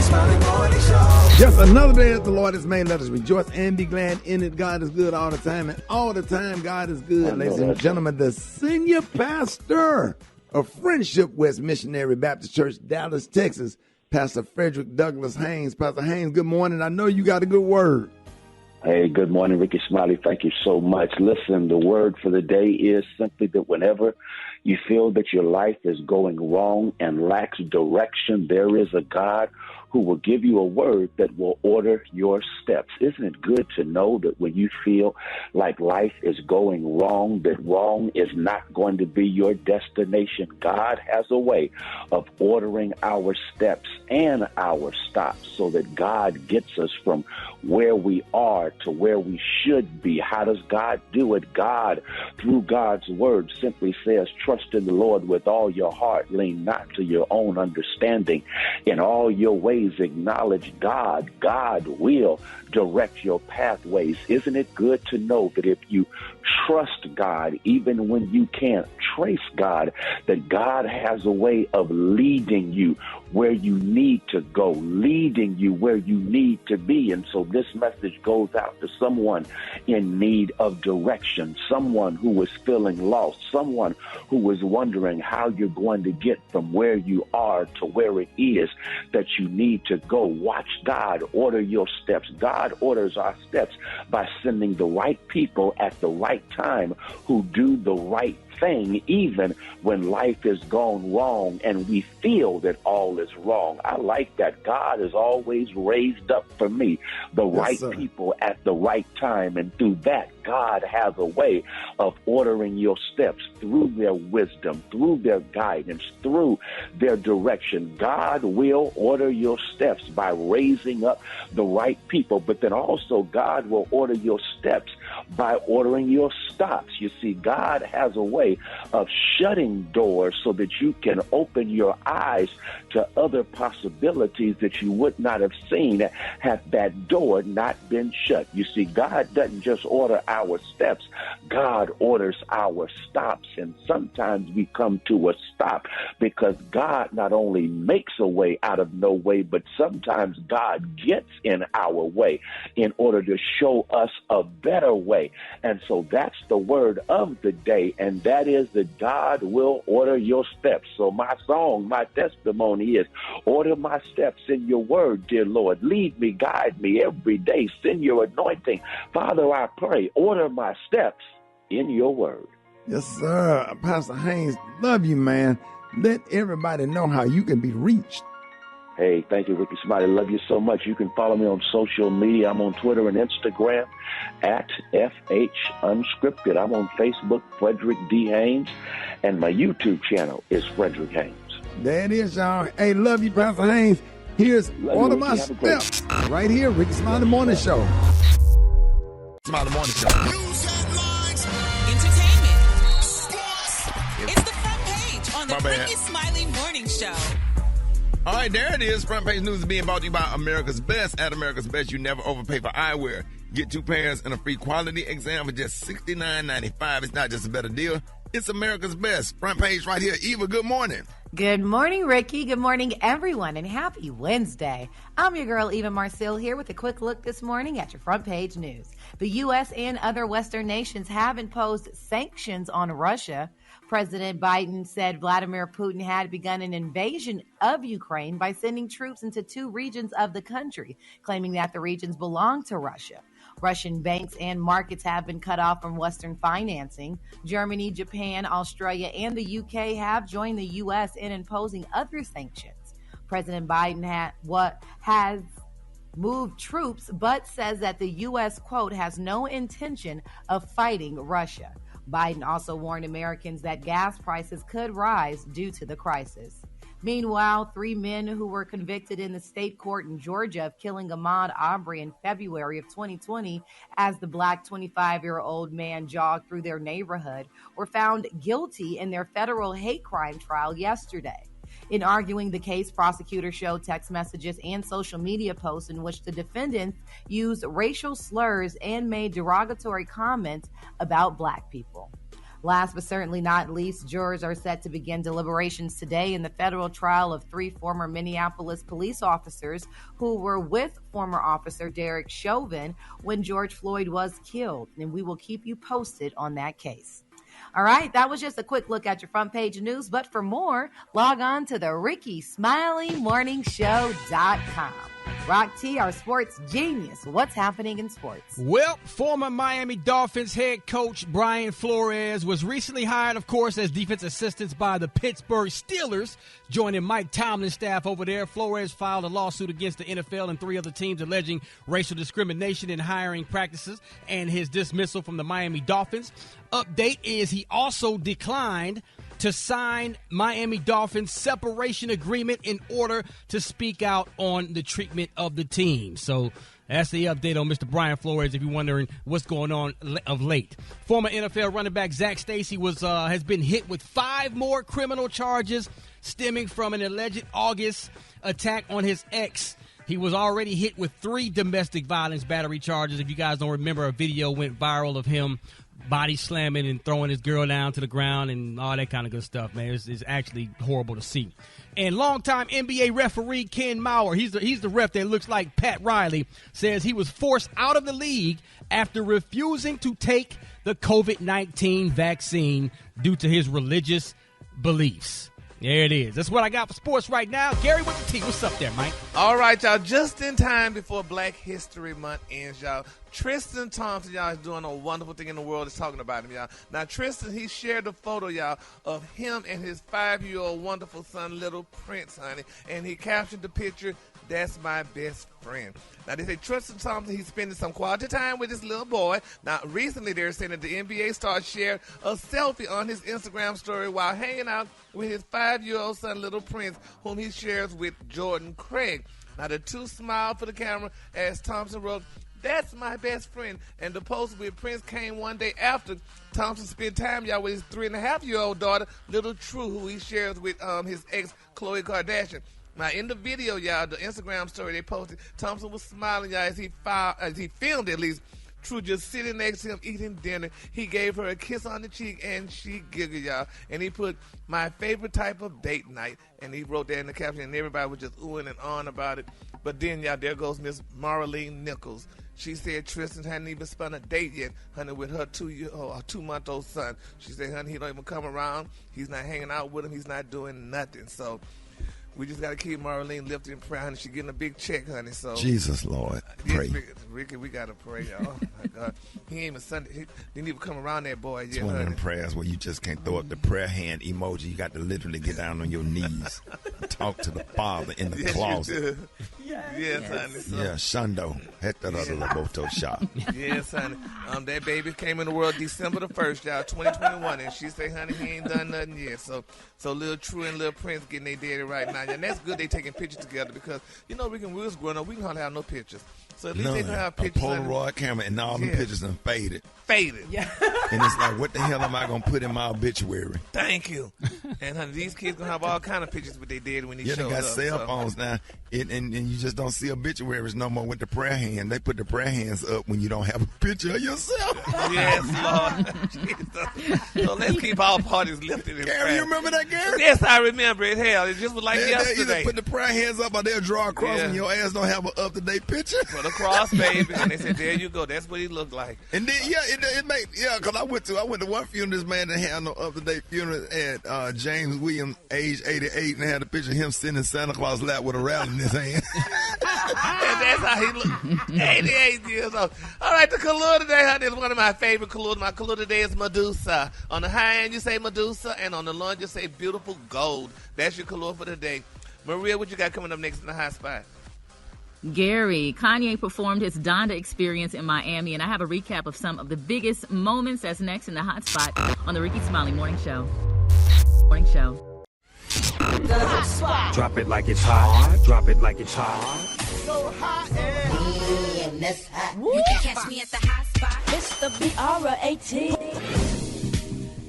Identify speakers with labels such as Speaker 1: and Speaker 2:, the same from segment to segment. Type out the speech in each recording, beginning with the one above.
Speaker 1: Smiley Morning Show.
Speaker 2: Just another day that the Lord has made. Let us rejoice and be glad in it. God is good all the time, and all the time God is good. Ladies and gentlemen, the senior pastor of Friendship West Missionary Baptist Church, Dallas, Texas, Pastor Frederick Douglass Haynes. Pastor Haynes, good morning. I know you got a good word.
Speaker 3: Hey, good morning, Rickey Smiley. Thank you so much. Listen, the word for the day is simply that whenever you feel that your life is going wrong and lacks direction, there is a God who will give you a word that will order your steps. Isn't it good to know that when you feel like life is going wrong, that wrong is not going to be your destination? God has a way of ordering our steps and our stops so that God gets us from where we are to where we should be. How does God do it? God, through God's word, simply says, trust in the Lord with all your heart, lean not to your own understanding. In all your ways, acknowledge God. God will direct your pathways. Isn't it good to know that if you trust God, even when you can't trace God, that God has a way of leading you where you need to go, leading you where you need to be. And so this message goes out to someone in need of direction, someone who is feeling lost, someone who is wondering how you're going to get from where you are to where it is that you need to go. Watch God order your steps. God orders our steps by sending the right people at the right time who do the right thing, even when life has gone wrong and we feel that all is wrong. I like that. God has always raised up for me the right people at the right time, and through that, God has a way of ordering your steps through their wisdom, through their guidance, through their direction. God will order your steps by raising up the right people, but then also God will order your steps by ordering your stops. You see, God has a way of shutting doors so that you can open your eyes to other possibilities that you would not have seen had that door not been shut. You see, God doesn't just order our steps, God orders our stops. And sometimes we come to a stop because God not only makes a way out of no way, but sometimes God gets in our way in order to show us a better way. And so that's the word of the day, and that is that God will order your steps. So my song, my testimony is, order my steps in your word, dear Lord. Lead me, guide me every day. Send your anointing. Father, I pray, order my steps in your word.
Speaker 2: Yes, sir. Pastor Haynes, love you, man. Let everybody know how you can be reached.
Speaker 3: Hey, thank you, Rickey Smiley. Love you so much. You can follow me on social media. I'm on Twitter and Instagram at FH Unscripted. I'm on Facebook, Frederick D. Haynes, and my YouTube channel is Frederick Haynes.
Speaker 2: There it is, y'all. Hey, love you, Pastor Haynes. Here's Order My Steps right here, Rickey Smiley Morning Show.
Speaker 4: Smiley Morning Show.
Speaker 1: News headlines,
Speaker 5: entertainment, sports. It's the front page on the Rickey Smiley Morning Show.
Speaker 4: All right, there it is. Front page news is being brought to you by America's Best. At America's Best, you never overpay for eyewear. Get 2 pairs and a free quality exam for just $69.95. It's not just a better deal. It's America's Best. Front page right here. Eva, good morning.
Speaker 6: Good morning, Ricky. Good morning, everyone, and happy Wednesday. I'm your girl, Eva Marcille, here with a quick look this morning at your front page news. The U.S. and other Western nations have imposed sanctions on Russia. President Biden said Vladimir Putin had begun an invasion of Ukraine by sending troops into 2 regions of the country, claiming that the regions belong to Russia. Russian banks and markets have been cut off from Western financing. Germany, Japan, Australia, and the UK have joined the U.S. in imposing other sanctions. President Biden has moved troops, but says that the U.S., quote, has no intention of fighting Russia. Biden also warned Americans that gas prices could rise due to the crisis. Meanwhile, 3 men who were convicted in the state court in Georgia of killing Ahmaud Arbery in February of 2020 as the black 25-year-old man jogged through their neighborhood were found guilty in their federal hate crime trial yesterday. In arguing the case, prosecutors showed text messages and social media posts in which the defendants used racial slurs and made derogatory comments about black people. Last but certainly not least, jurors are set to begin deliberations today in the federal trial of 3 former Minneapolis police officers who were with former officer Derek Chauvin when George Floyd was killed. And we will keep you posted on that case. All right, that was just a quick look at your front page news. But for more, log on to the Rickey Smiley Morningshow.com. Rock T, our sports genius. What's happening in sports?
Speaker 7: Well, former Miami Dolphins head coach Brian Flores was recently hired, of course, as defense assistant by the Pittsburgh Steelers, joining Mike Tomlin's staff over there. Flores filed a lawsuit against the NFL and 3 other teams alleging racial discrimination in hiring practices and his dismissal from the Miami Dolphins. Update is he also declined to sign Miami Dolphins separation agreement in order to speak out on the treatment of the team. So that's the update on Mr. Brian Flores, if you're wondering what's going on of late. Former NFL running back Zach Stacy has been hit with 5 more criminal charges stemming from an alleged August attack on his ex. He was already hit with 3 domestic violence battery charges. If you guys don't remember, a video went viral of him body slamming and throwing his girl down to the ground and all that kind of good stuff, man. It's actually horrible to see. And longtime NBA referee Ken Mauer, he's the ref that looks like Pat Riley, says he was forced out of the league after refusing to take the COVID-19 vaccine due to his religious beliefs. There it is. That's what I got for sports right now. Gary with the T. What's up there, Mike?
Speaker 8: All right, y'all. Just in time before Black History Month ends, y'all. Tristan Thompson, y'all, is doing a wonderful thing in the world. Is talking about him, y'all. Now, Tristan, he shared a photo, y'all, of him and his 5-year-old wonderful son, Little Prince, honey. And he captured the picture, "That's my best friend." Now, they say Tristan Thompson, he's spending some quality time with his little boy. Now, recently they're saying that the NBA star shared a selfie on his Instagram story while hanging out with his 5-year-old son, Little Prince, whom he shares with Jordan Craig. Now, the two smiled for the camera as Thompson wrote, "That's my best friend." And the post with Prince came one day after Thompson spent time, y'all, with his 3.5-year-old daughter, Little True, who he shares with his ex, Khloe Kardashian. Now, in the video, y'all, the Instagram story they posted, Thompson was smiling, y'all, as he filmed at least True just sitting next to him eating dinner. He gave her a kiss on the cheek, and she giggled, y'all. And he put, "My favorite type of date night." And he wrote that in the caption, and everybody was just oohing and on about it. But then, y'all, there goes Miss Marlene Nichols. She said Tristan hadn't even spent a date yet, honey, with her 2-month-old son. She said, honey, he don't even come around. He's not hanging out with him. He's not doing nothing. So we just got to keep Marlene lifted in prayer, honey. She's getting a big check, honey. So
Speaker 2: Jesus, Lord, pray.
Speaker 8: Ricky, we got to pray, y'all. Oh, my God. He ain't even Sunday. He didn't even come around that boy yet,
Speaker 4: It's one of them prayers where you just can't throw up the prayer hand emoji. You got to literally get down on your knees and talk to the Father in the closet.
Speaker 8: Yes, honey. So,
Speaker 2: Yeah, Shundo. Boto shot.
Speaker 8: Yes, honey. That baby came in the world December the 1st, y'all, 2021, and she say, honey, he ain't done nothing yet. So Lil True and Lil Prince getting their daddy right now. And that's good they taking pictures together because, you know, when we was growing up, we didn't hardly have no pictures. So at least they can have pictures.
Speaker 2: A Polaroid camera, and all the pictures done faded.
Speaker 8: Yeah.
Speaker 2: And it's like, what the hell am I going to put in my obituary?
Speaker 8: Thank you. And honey, these kids going to have all kind of pictures with their daddy when he shows up.
Speaker 2: They got cell phones now, and you just don't see obituaries no more with the prayer hand. They put the prayer hands up when you don't have a picture of yourself.
Speaker 8: Yes, Lord. Jesus. So let's keep all parties lifted in prayer.
Speaker 2: Gary, you remember that, Gary?
Speaker 8: Yes, I remember it. Hell, it just was like yesterday.
Speaker 2: They either put the prayer hands up or they'll draw a cross and your ass don't have an up-to-date picture.
Speaker 8: For the cross, baby. And they said, there you go. That's what he looked like.
Speaker 2: And then, because I went to one funeral. This man didn't have no up-to-date funeral at James Williams, age 88, and had a picture of him sitting in Santa Claus' lap with a rattle in his hand.
Speaker 8: And that's how he looked. 88 years old. All right, the color today, honey, is one of my favorite colors. My color today is Medusa. On the high end, you say Medusa, and on the low end, you say beautiful gold. That's your color for today. Maria, what you got coming up next in the hot spot?
Speaker 9: Gary, Kanye performed his Donda experience in Miami, and I have a recap of some of the biggest moments. That's next in the hot spot on the Rickey Smiley Morning Show.
Speaker 1: The hot spot.
Speaker 10: Drop it like it's hot. Drop it like it's hot.
Speaker 1: So hot and
Speaker 5: You can catch me at the hot spot.
Speaker 1: it's the BR18.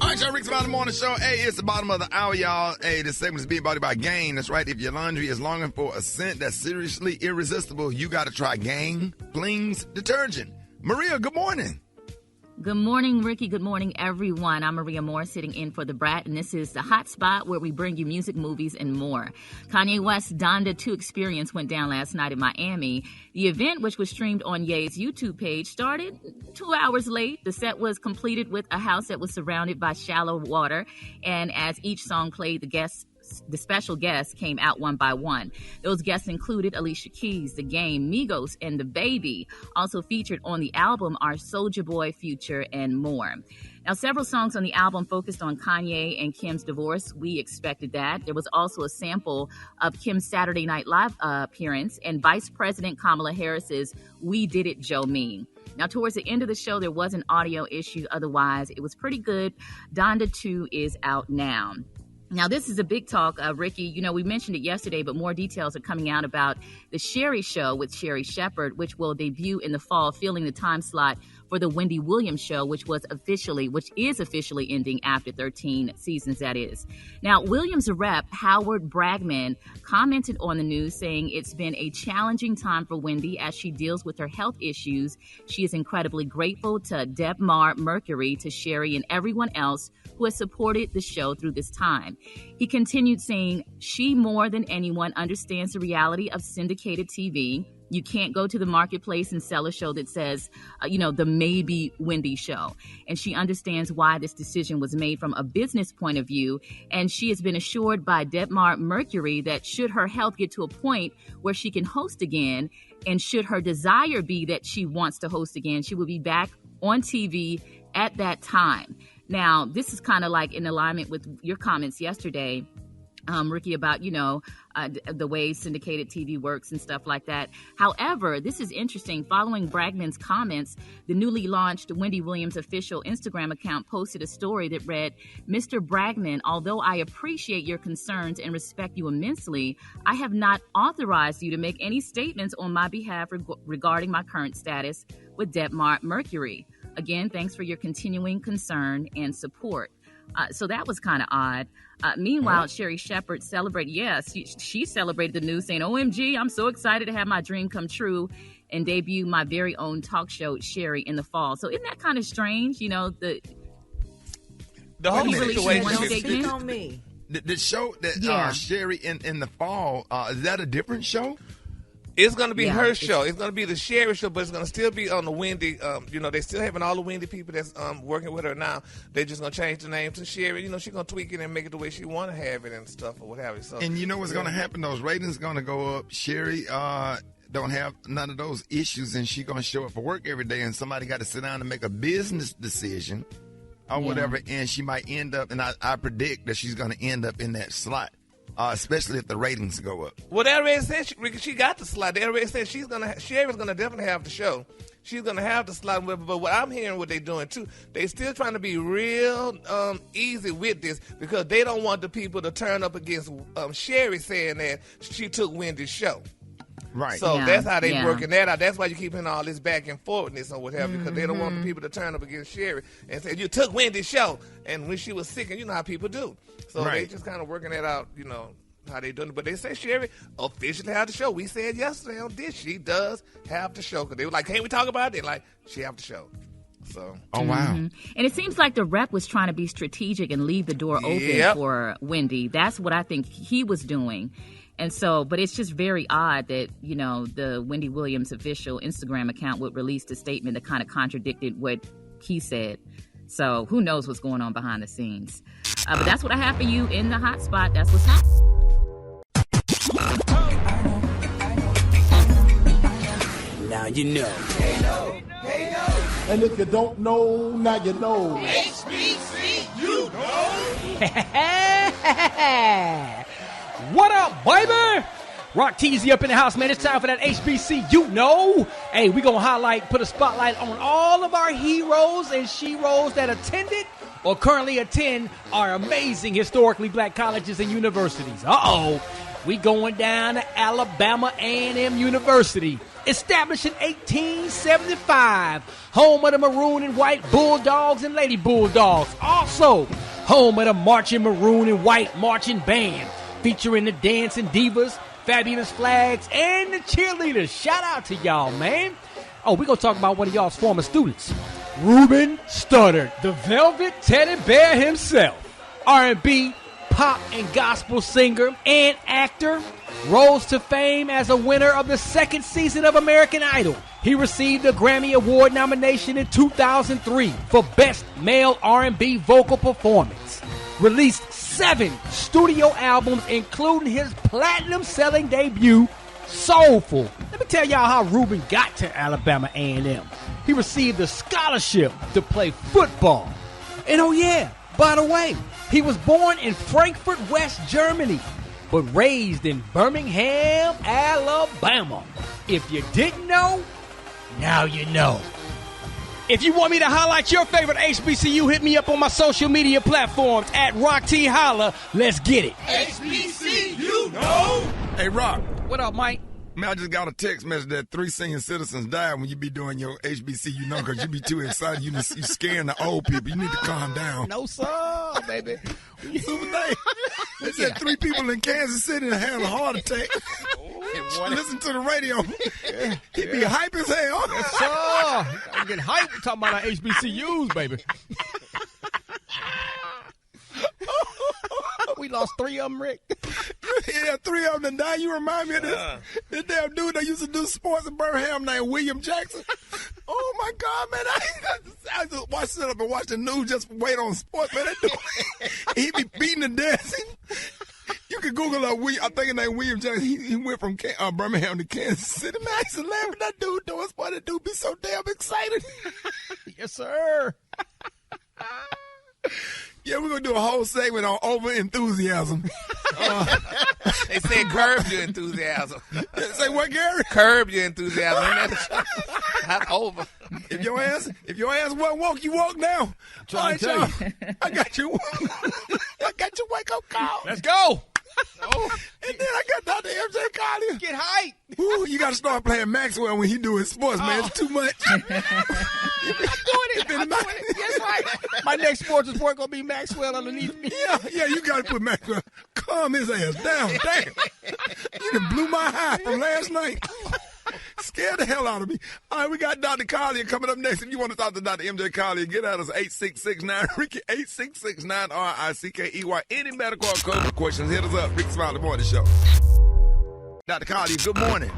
Speaker 2: All right, y'all, Rick's About the Morning Show. Hey, it's the bottom of the hour, y'all. Hey, this segment is being brought to you by Gain. That's right. If your laundry is longing for a scent that's seriously irresistible, you got to try Gain Flings Detergent. Maria, good morning.
Speaker 9: Good morning, Ricky. Good morning, everyone. I'm Maria Moore sitting in for The Brat, and this is the Hot Spot where we bring you music, movies, and more. Kanye West's Donda 2 experience went down last night in Miami. The event, which was streamed on Ye's YouTube page, started 2 hours late. The set was completed with a house that was surrounded by shallow water, and as each song played, the special guests came out one by one. Those guests included Alicia Keys, The Game, Migos, and The Baby. Also featured on the album are Soulja Boy, Future, and more. Now, several songs on the album focused on Kanye and Kim's divorce. We expected that. There was also a sample of Kim's Saturday Night Live appearance and Vice President Kamala Harris's We Did It, Joe Mean. Now, towards the end of the show, there was an audio issue. Otherwise, it was pretty good. Donda 2 is out now. Now, this is a big talk, Ricky. You know, we mentioned it yesterday, but more details are coming out about the Sherry Show with Sherry Shepherd, which will debut in the fall, filling the time slot for the Wendy Williams Show, which is officially ending after 13 seasons, that is. Now, Williams rep Howard Bragman commented on the news saying it's been a challenging time for Wendy as she deals with her health issues. She is incredibly grateful to Debmar Mercury, to Sherry, and everyone else who has supported the show through this time. He continued saying, she more than anyone understands the reality of syndicated TV. You can't go to the marketplace and sell a show that says, the maybe Wendy show. And she understands why this decision was made from a business point of view. And she has been assured by Debmar Mercury that should her health get to a point where she can host again, and should her desire be that she wants to host again, she will be back on TV at that time. Now, this is kind of like in alignment with your comments yesterday, Ricky, about, the way syndicated TV works and stuff like that. However, this is interesting. Following Bragman's comments, the newly launched Wendy Williams official Instagram account posted a story that read, Mr. Bragman, although I appreciate your concerns and respect you immensely, I have not authorized you to make any statements on my behalf regarding my current status with Debmar Mercury. Again, thanks for your continuing concern and support. So that was kind of odd. Meanwhile, Sherry Shepherd celebrated, she celebrated the news saying, OMG, I'm so excited to have my dream come true and debut my very own talk show, Sherry, in the fall. So isn't that kind of strange? The
Speaker 8: whole situation.
Speaker 6: Speak on me.
Speaker 4: The show that Sherry in the fall, is that a different show?
Speaker 8: It's going to be her show. It's going to be the Sherry show, but it's going to still be on the Wendy. They still having all the Wendy people that's working with her now. They're just going to change the name to Sherry. She's going to tweak it and make it the way she want to have it and stuff or what have you. So,
Speaker 4: and you know what's going to happen? Those ratings going to go up. Sherry don't have none of those issues, and she's going to show up for work every day, and somebody got to sit down and make a business decision or whatever, and she might end up, and I predict that she's going to end up in that slot. Especially if the ratings go up.
Speaker 8: Well, they already said she got the slot. They already said Sherry's gonna definitely have the show. She's gonna have the slot. But what I'm hearing, what they're doing too, they still trying to be real easy with this because they don't want the people to turn up against Sherry saying that she took Wendy's show.
Speaker 4: Right.
Speaker 8: So that's how they working that out. That's why you keep hearing all this back and forthness or whatever, because they don't want the people to turn up against Sherry and say, you took Wendy's show. And when she was sick, and you know how people do. So they just kind of working that out, how they doing it. But they say Sherry officially have the show. We said yesterday on this, she does have the show. Because they were like, can't we talk about it? They're like, she have the show. So.
Speaker 4: Oh, wow.
Speaker 9: And it seems like the rep was trying to be strategic and leave the door open for Wendy. That's what I think he was doing. And so, but it's just very odd that, the Wendy Williams official Instagram account would release a statement that kind of contradicted what he said. So who knows what's going on behind the scenes. But that's what I have for you in the hot spot. That's what's hot.
Speaker 10: Now you know.
Speaker 1: Hey, no. Hey, no.
Speaker 11: And if you don't know, now you know.
Speaker 1: HBCU,
Speaker 7: What up, baby? Rock Teasy up in the house, man. It's time for that HBCU. Hey, we gonna put a spotlight on all of our heroes and sheroes that attended or currently attend our amazing historically black colleges and universities. We going down to Alabama A&M University, established in 1875, home of the maroon and white Bulldogs and Lady Bulldogs. Also, home of the marching maroon and white marching band, featuring the dancing divas, fabulous flags, and the cheerleaders. Shout out to y'all, man. We gonna talk about one of y'all's former students. Ruben Studdard, the Velvet Teddy Bear himself. R&B, pop, and gospel singer and actor, rose to fame as a winner of the second season of American Idol. He received a Grammy Award nomination in 2003 for Best Male R&B Vocal Performance. Released 7 studio albums, including his platinum-selling debut, Soulful. Let me tell y'all how Ruben got to Alabama A&M. He received a scholarship to play football. And oh yeah, by the way, he was born in Frankfurt, West Germany, but raised in Birmingham, Alabama. If you didn't know, now you know. If you want me to highlight your favorite HBCU, hit me up on my social media platforms at Rock T Holla. Let's get it.
Speaker 1: HBCU, no.
Speaker 4: Hey, Rock.
Speaker 7: What up, Mike?
Speaker 4: Man, I just got a text message that 3 senior citizens died when you be doing your HBCU, because you be too excited. You scaring the old people. You need to calm down.
Speaker 7: No, sir, baby.
Speaker 4: Super thing. They said 3 people in Kansas City had a heart attack. Listen to the radio. He be hype as hell.
Speaker 7: Yes, sir. I'm getting hype talking about our HBCUs, baby. We lost 3 of them, Rick.
Speaker 4: Yeah, 3 of them died. You remind me of this damn dude that used to do sports in Birmingham named William Jackson. Oh, my God, man. I just sit up and watch the news just for wait on sports, man. That dude, he be beating to death. You can Google I think his name William Jackson. He went from Birmingham to Kansas City. Man, I used to laugh at that dude doing sports. That dude be so damn excited.
Speaker 7: Yes, sir.
Speaker 4: Yeah, we're going to do a whole segment on over-enthusiasm.
Speaker 8: They said curb your enthusiasm.
Speaker 4: Say what, Gary?
Speaker 8: Curb your enthusiasm. Not over.
Speaker 4: If your ass wasn't woke, you woke now. All right, y'all. I got you. I got your wake-up call.
Speaker 7: Let's go.
Speaker 4: Oh. And then I got Dr. MJ Collier.
Speaker 7: Get hype.
Speaker 4: Ooh, you got to start playing Maxwell when he doing sports, man. It's too much.
Speaker 7: I'm doing it. Yes, right. My next sports report going to be Maxwell underneath me.
Speaker 4: Yeah, you got to put Maxwell. Calm his ass down. Damn. You done blew my high from last night. Scared the hell out of me. All right, we got Dr. Collier coming up next. If you want to talk to Dr. MJ Collier, get at us 866-9-RICKY, 866-9-RICKEY. Any medical or COVID questions, hit us up. Rickey Smiley Morning Show. Dr. Collier, good morning.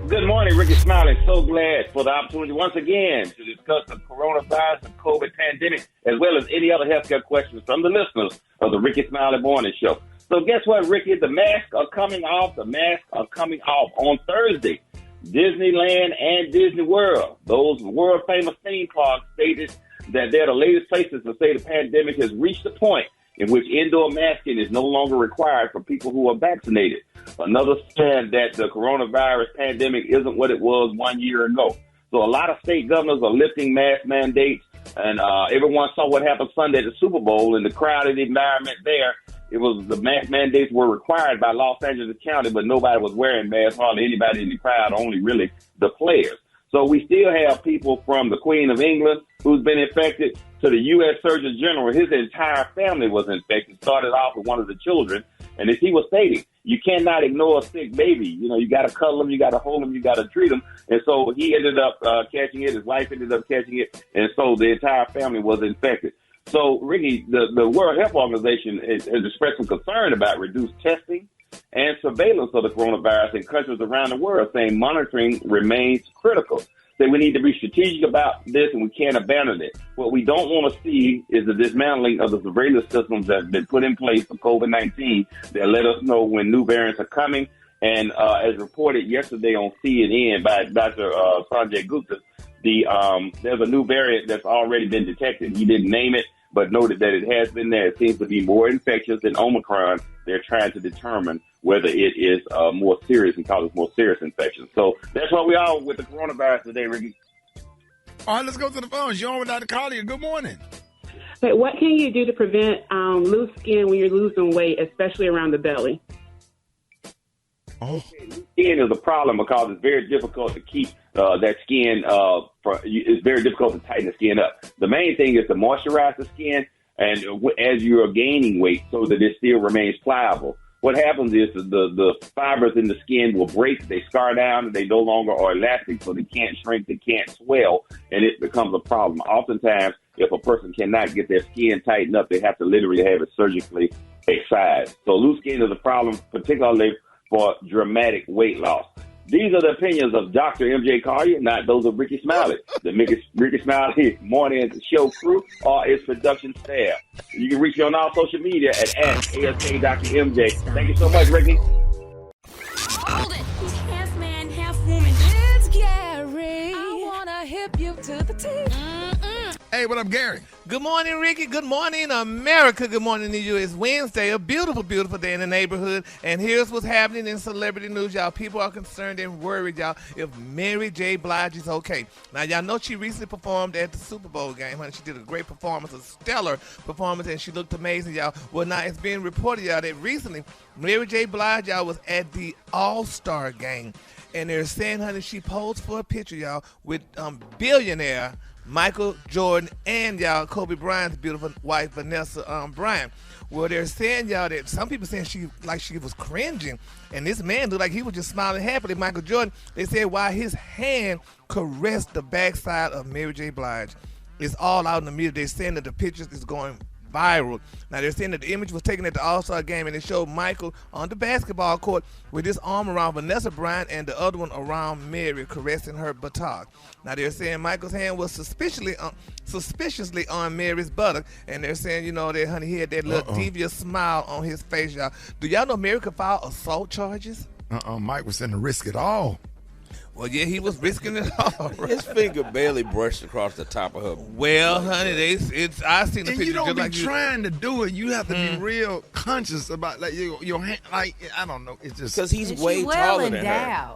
Speaker 3: Good morning, Rickey Smiley. So glad for the opportunity once again to discuss the coronavirus and COVID pandemic, as well as any other healthcare questions from the listeners of the Rickey Smiley Morning Show. So guess what, Ricky? The masks are coming off. The masks are coming off on Thursday. Disneyland and Disney World, those world-famous theme parks, stated that they're the latest places to say the pandemic has reached a point in which indoor masking is no longer required for people who are vaccinated. Another sign that the coronavirus pandemic isn't what it was 1 year ago. So a lot of state governors are lifting mask mandates, and everyone saw what happened Sunday at the Super Bowl in the crowded environment there. It was the mask mandates were required by Los Angeles County, but nobody was wearing masks, hardly anybody in the crowd, only really the players. So we still have people from the Queen of England who's been infected to the U.S. Surgeon General. His entire family was infected, started off with one of the children. And as he was stating, you cannot ignore a sick baby. You know, you got to cuddle them, you got to hold them, you got to treat them. And so he ended up catching it. His wife ended up catching it. And so the entire family was infected. So, Ricky, the World Health Organization has expressed some concern about reduced testing and surveillance of the coronavirus in countries around the world, saying monitoring remains critical. Say we need to be strategic about this and we can't abandon it. What we don't want to see is the dismantling of the surveillance systems that have been put in place for COVID-19 that let us know when new variants are coming. And as reported yesterday on CNN by Dr. Sanjay Gupta, there's a new variant that's already been detected. He didn't name it, but noted that it has been there. It seems to be more infectious than Omicron. They're trying to determine whether it is more serious and causes more serious infections. So that's what we are with the coronavirus today, Ricky.
Speaker 4: All right, let's go to the phones. You're on with Dr. Collier. Good morning.
Speaker 12: But what can you do to prevent loose skin when you're losing weight, especially around the belly?
Speaker 3: Oh. Skin is a problem because it's very difficult to keep that skin. It's very difficult to tighten the skin up. The main thing is to moisturize the skin, and as you are gaining weight, so that it still remains pliable. what happens is the fibers in the skin will break, they scar down, and they no longer are elastic, so they can't shrink, they can't swell, and it becomes a problem. Oftentimes, if a person cannot get their skin tightened up, they have to literally have it surgically excised. So loose skin is a problem, particularly for dramatic weight loss. These are the opinions of Dr. MJ Collier, not those of Rickey Smiley. The Rickey Smiley morning show crew or its production staff. You can reach me on all social media at ASK.MJ. Thank you so much, Rickey.
Speaker 5: Hold it. Half man, half woman. It's Gary. I wanna hip you to the teeth.
Speaker 4: Hey, what up, Gary?
Speaker 8: Good morning, Ricky. Good morning, America. Good morning to you. It's Wednesday, a beautiful, beautiful day in the neighborhood. And here's what's happening in celebrity news, y'all. People are concerned and worried, y'all, if Mary J. Blige is okay. Now, y'all know she recently performed at the Super Bowl game, honey. She did a great performance, a stellar performance, and she looked amazing, y'all. Well, now it's being reported, y'all, that recently Mary J. Blige, y'all, was at the All-Star game. And they're saying, honey, she posed for a picture, y'all, with billionaire Michael Jordan and, y'all, Kobe Bryant's beautiful wife, Vanessa Bryant. Well, they're saying, y'all, that some people saying she was cringing, and this man looked like he was just smiling happily. Michael Jordan, they said, while his hand caressed the backside of Mary J. Blige. It's all out in the media. They're saying that the pictures is going viral. Now, they're saying that the image was taken at the All-Star game, and it showed Michael on the basketball court with his arm around Vanessa Bryant and the other one around Mary, caressing her buttock. Now, they're saying Michael's hand was suspiciously on Mary's buttock, and they're saying, you know, that, honey, he had that little devious smile on his face, y'all. Do y'all know Mary could file assault charges?
Speaker 4: Mike was in the risk it all.
Speaker 8: Well, yeah, he was risking it all. Right?
Speaker 13: His finger barely brushed across the top of her.
Speaker 8: Well, honey, I seen the picture.
Speaker 4: You don't
Speaker 8: just
Speaker 4: be
Speaker 8: like
Speaker 4: trying to do it. You have to be real conscious about like your hand. Like, I don't know. It's just
Speaker 13: because he's way taller than her.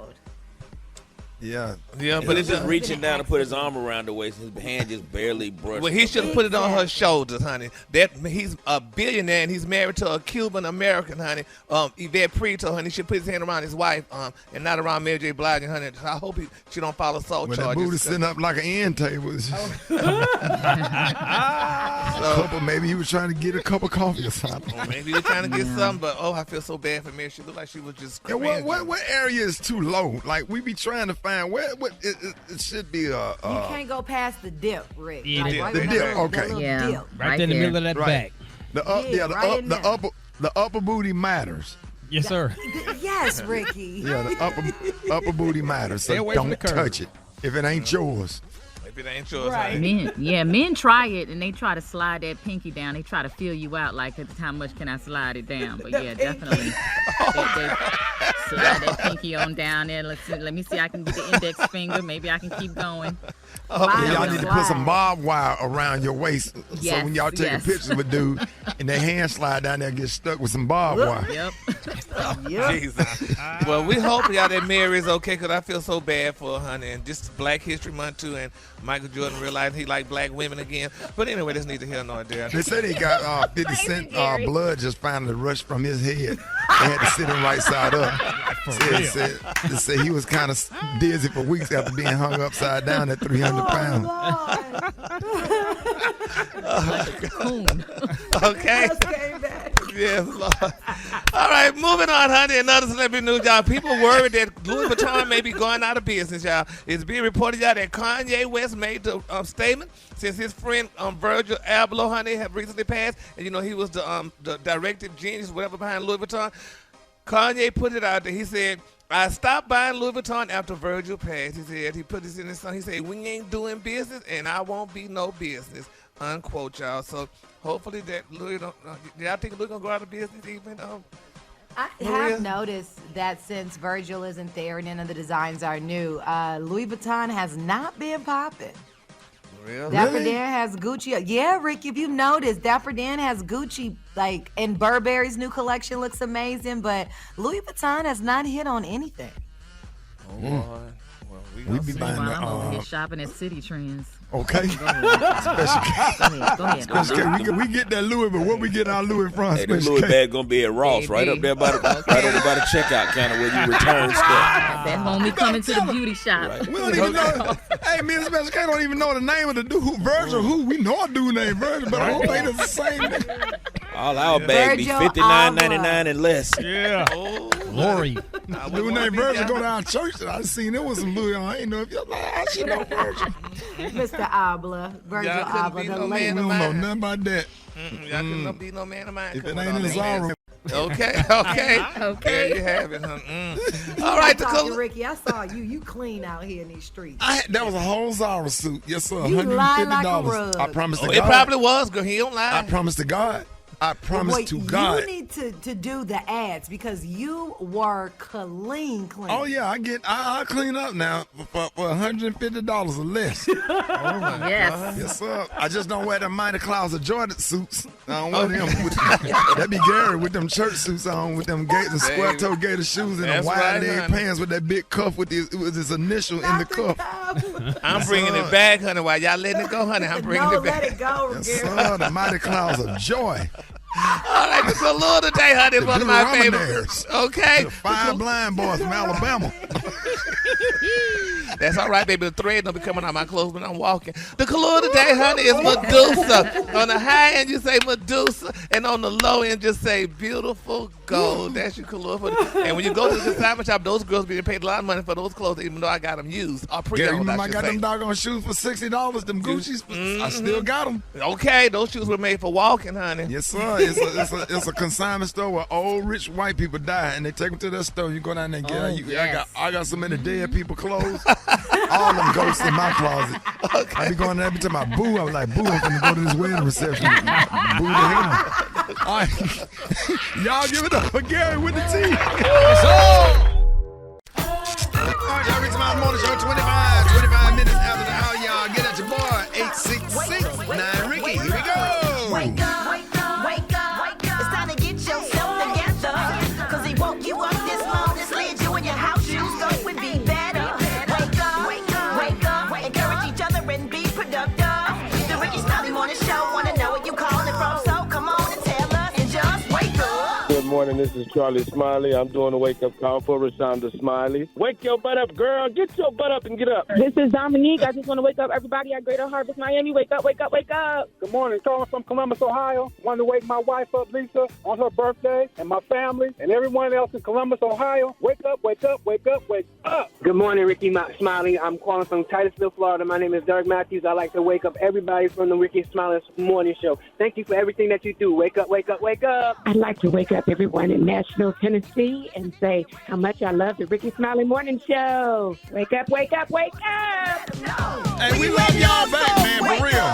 Speaker 4: Yeah,
Speaker 13: but it's just reaching down to put his arm around the waist. His hand just barely brushed.
Speaker 8: Well, he should have put it on her shoulders, honey. He's a billionaire and he's married to a Cuban American, honey. Yvette Prieto, honey, should put his hand around his wife, and not around Mary J. Blige, honey. I hope she don't follow assault charges.
Speaker 4: That booty sitting up like an end table. Couple, maybe he was trying to get a cup of coffee or something.
Speaker 8: Maybe he was trying to get something, but I feel so bad for Mary. She looked like she was just.
Speaker 4: Yeah, what area is too low? Like we be trying to find where it should be a.
Speaker 6: You can't go past the dip, Rick.
Speaker 7: Yeah,
Speaker 6: like,
Speaker 4: the dip. Okay.
Speaker 6: Yeah, dip.
Speaker 7: Right in the middle of that back.
Speaker 4: The upper booty matters.
Speaker 7: Yes, sir.
Speaker 6: Yes, Ricky.
Speaker 4: Yeah, the upper booty matters. So don't touch it if it ain't yours.
Speaker 8: If it ain't yours,
Speaker 6: right.
Speaker 9: Men try it and they try to slide that pinky down. They try to feel you out like, how much can I slide it down? But yeah, definitely. They slide that pinky on down there. Let me see. I can get the index finger. Maybe I can keep going.
Speaker 4: Y'all need to put some barbed wire around your waist so when y'all taking pictures with dude and their hand slide down there, get stuck with some barbed wire.
Speaker 9: Yep.
Speaker 8: Jesus. Well, we hope y'all that Mary is okay because I feel so bad for her, honey. And just Black History Month too, and Michael Jordan realized he liked black women again. But anyway, that's neither here nor there.
Speaker 4: They said he got 50 cent blood just finally rushed from his head. They had to sit him right side up. They said he was kind of dizzy for weeks after being hung upside down at 300 pounds.
Speaker 8: Okay. Yes, Lord. All right, moving on, honey. Another celebrity news, y'all. People worried that Louis Vuitton may be going out of business, y'all. It's being reported, y'all, that Kanye West made the statement since his friend Virgil Abloh, honey, have recently passed. And, you know, he was the directive genius, whatever, behind Louis Vuitton. Kanye put it out there. He said, I stopped buying Louis Vuitton after Virgil passed. He said, he put this in his song. He said, we ain't doing business and I won't be no business, unquote, y'all. So hopefully that Louis don't, y'all think Louis gonna go out of business even?
Speaker 6: I have noticed that since Virgil isn't there and none of the designs are new, Louis Vuitton has not been popping.
Speaker 8: Really?
Speaker 6: Dapper Dan has Gucci. Yeah, Rick, if you noticed, Dapper Dan has Gucci, like, and Burberry's new collection looks amazing, but Louis Vuitton has not hit on anything.
Speaker 8: Oh, boy. Well,
Speaker 4: we be buying
Speaker 9: I'm over here shopping at City Trends.
Speaker 4: Okay.
Speaker 9: Go ahead.
Speaker 4: We get that Louis, but where we get our Louis from?
Speaker 13: Hey, the Louis bag gonna be at Ross, right up there by the right over by the checkout counter where you return stuff.
Speaker 9: That homie coming to the beauty shop.
Speaker 13: Right.
Speaker 4: We don't even know. Hey, me and Special K don't even know the name of the dude. Virgil, who we know a dude named Virgil, but I don't think it's the same name.
Speaker 13: All our bags be $59.99 and less.
Speaker 7: Yeah. Glory.
Speaker 2: Dude named Virgil go to our church, and I seen it was some Louis on. I ain't know if y'all like, she know Virgil.
Speaker 6: Mr. Abla, Virgil Abla, the lady.
Speaker 2: We don't know nothing about that.
Speaker 8: Y'all couldn't be no man of mine.
Speaker 2: If it ain't in the room.
Speaker 8: Okay. There you have it, huh? All right,
Speaker 6: Ricky, I saw you. You clean out here in these streets.
Speaker 2: That was a whole Zara suit. Yes, sir.
Speaker 6: You lie
Speaker 2: $150.
Speaker 6: like a rug.
Speaker 2: I promise to God.
Speaker 8: It probably was, girl. He don't lie.
Speaker 2: I promise to God. I promise to God.
Speaker 6: You need to do the ads because you were clean.
Speaker 2: Oh yeah, I clean up now for $150 or less. Yes, sir. I just don't wear them Mighty Clouds of Jordan suits. I don't wear them. That'd be Gary with them church suits on, with them square toe gator shoes and them wide leg pants with that big cuff with his initial in the cuff.
Speaker 8: I'm bringing it back, honey. While y'all letting it go, honey, I'm bringing it back.
Speaker 6: Let it go,
Speaker 2: yes, sir. The Mighty Clouds of Joy.
Speaker 8: All right, the Kalua today, honey, is one of my favorites. Okay.
Speaker 2: The 5 blind boys from Alabama.
Speaker 8: That's all right, baby. The thread don't be coming out my clothes when I'm walking. The Kalua today, honey, is Medusa. On the high end, you say Medusa, and on the low end, just say beautiful gold. That's your Kalua. And when you go to the consignment shop, those girls being paid a lot of money for those clothes, even though I got them used.
Speaker 2: You remember I got them doggone shoes for $60, them Gucci's? I still got them.
Speaker 8: Okay, those shoes were made for walking, honey.
Speaker 2: Yes, sir. It's a consignment store where old rich white people die, and they take them to that store. You go down there and get I got so many dead people clothes. All them ghosts in my closet. Okay. I be going there every time I boo. I was like, boo, I'm going to go to this wedding reception. Boo to him. All right. Y'all give it up for Gary with the T. All right, y'all reach my morning show 25 minutes after the hour. Y'all get at your boy, 866-9 Ricky. Here we go.
Speaker 5: Wake up, wake up, wake up, wake up. It's time to get yourself together. Cause he woke you up this morning, slid you in your house shoes, so it would be better. Wake up, wake up, wake up. Encourage each other and be productive. The Rickey Smiley Morning Show, wanna know where you calling from, so come on and tell us and just wake up.
Speaker 14: Good morning, this is Charlie Smiley. I'm doing a wake-up call for Rashonda Smiley. Wake your butt up, girl. Get your butt up and get up.
Speaker 15: This is Dominique. I just want to wake up everybody at Greater Harvest, Miami. Wake up, wake up, wake up.
Speaker 16: Good morning. Calling from Columbus, Ohio. Want to wake my wife up, Lisa, on her birthday, and my family, and everyone else in Columbus, Ohio. Wake up, wake up, wake up, wake up.
Speaker 17: Good morning, Rickey Smiley. I'm calling from Titusville, Florida. My name is Derek Matthews. I like to wake up everybody from the Rickey Smiley Morning Show. Thank you for everything that you do. Wake up, wake up, wake up.
Speaker 15: I'd like to wake up everyone in Nashville, Tennessee, and say how much I love the Rickey Smiley Morning Show. Wake up, wake up, wake up.
Speaker 2: Hey, we love y'all back, man, for real.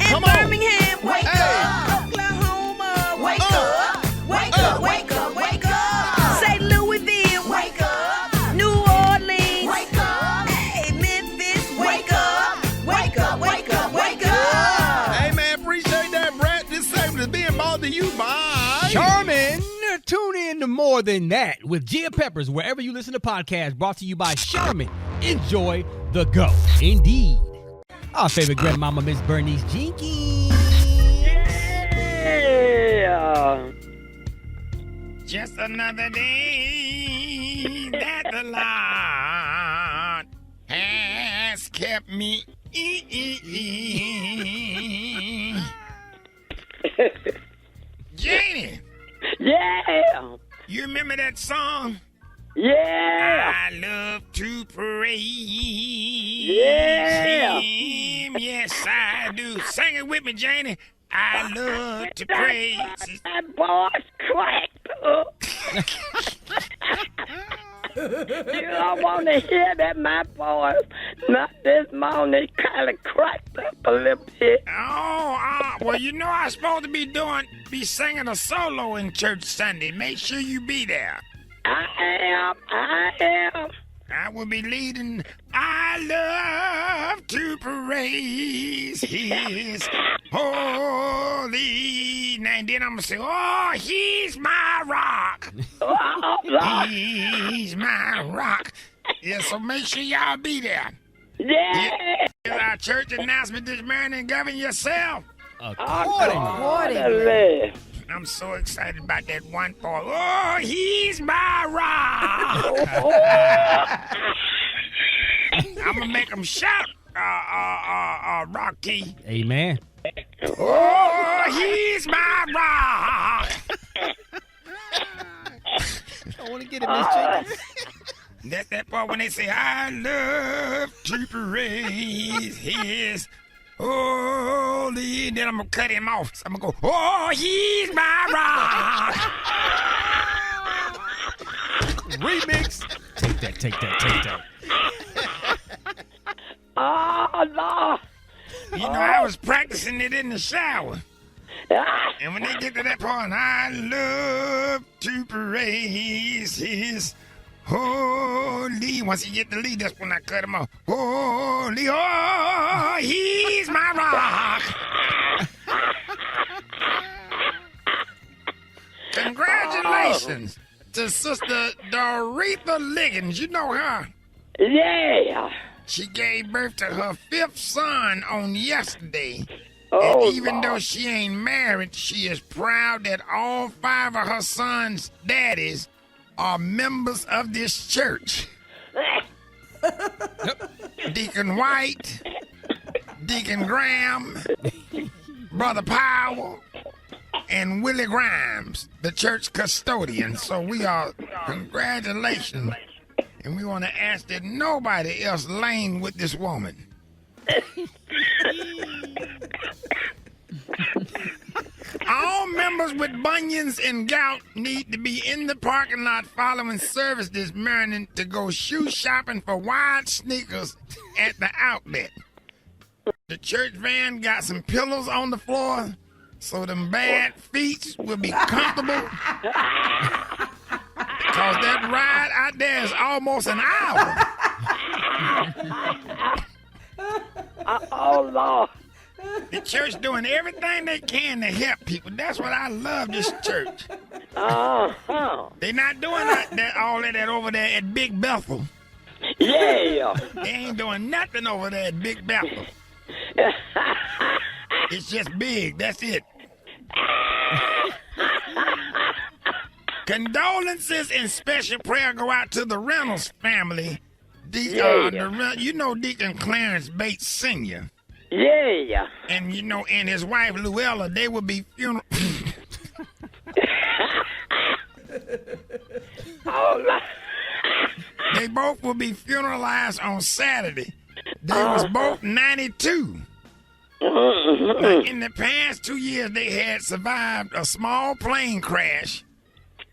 Speaker 2: Come on.
Speaker 5: Birmingham, wake up. Oklahoma, wake up. Wake up, wake up, wake up. St. Louisville, wake up. New Orleans, wake up. Hey, Memphis, wake up. Wake up, wake up, wake up.
Speaker 2: Hey, man, appreciate that, Brad. This segment is being brought to you by
Speaker 7: Charmin. Tune in to More Than That with Gia Peppers wherever you listen to podcasts, brought to you by Charmin. Enjoy the go. Indeed. Our favorite grandmama, Miss Bernice Jenkins.
Speaker 14: Yeah.
Speaker 4: Just another day that the Lord has kept me. Janie.
Speaker 14: Yeah.
Speaker 4: You remember that song?
Speaker 14: Yeah.
Speaker 4: I love to praise
Speaker 14: Yeah.
Speaker 4: Him. Yes, I do. Sing it with me, Janie. I love to praise.
Speaker 14: That voice cracked up. You don't want to hear that, my voice. Not this morning. It kind of cracked up a little bit.
Speaker 4: Well, you know I'm supposed to be singing a solo in church Sunday. Make sure you be there.
Speaker 14: I am.
Speaker 4: I will be leading. I love to praise His holy name. Then I'm going to say, oh, He's my rock. He's my rock. Yeah, so make sure y'all be there.
Speaker 14: Yeah.
Speaker 4: Here's our church announcement this morning. Govern yourself.
Speaker 14: Accordingly.
Speaker 4: I'm so excited about that one boy. Oh, he's my rock. I'm going to make him shout, Rocky.
Speaker 7: Amen.
Speaker 4: Oh, he's my rock.
Speaker 7: I want to get it, Miss Jenkins.
Speaker 4: That's that part when they say, I love to praise his holy. Then I'm going to cut him off. So I'm going to go, oh, he's my rock.
Speaker 7: Remix. Take that.
Speaker 14: Oh, no.
Speaker 4: You know, I was practicing it in the shower. And when they get to that part, I love to praise his holy. Once you get the lead, that's when I cut him off. Holy, oh, he's my rock. Congratulations to Sister Doretha Liggins. You know her?
Speaker 14: Yeah.
Speaker 4: She gave birth to her 5th son on yesterday.
Speaker 14: Oh,
Speaker 4: and even
Speaker 14: Lord.
Speaker 4: though she ain't married, she is proud that all 5 of her sons' daddies are members of this church. Deacon White, Deacon Graham, Brother Powell, and Willie Grimes, the church custodian. So we are, congratulations. And we want to ask that nobody else lane with this woman. All members with bunions and gout need to be in the parking lot following service this morning to go shoe shopping for wide sneakers at the outlet. The church van got some pillows on the floor so them bad feet will be comfortable. Because that ride out there is almost an hour.
Speaker 14: Oh, Lord.
Speaker 4: The church doing everything they can to help people. That's what I love this church. They not doing all that over there at Big Bethel.
Speaker 14: Yeah.
Speaker 4: They ain't doing nothing over there at Big Bethel. It's just big. That's it. Condolences and special prayer go out to the Reynolds family. You know Deacon Clarence Bates Sr.
Speaker 14: Yeah.
Speaker 4: And you know, and his wife Luella, they will be funeral. They both will be funeralized on Saturday. They was both 92. Now, in the past 2 years, they had survived a small plane crash,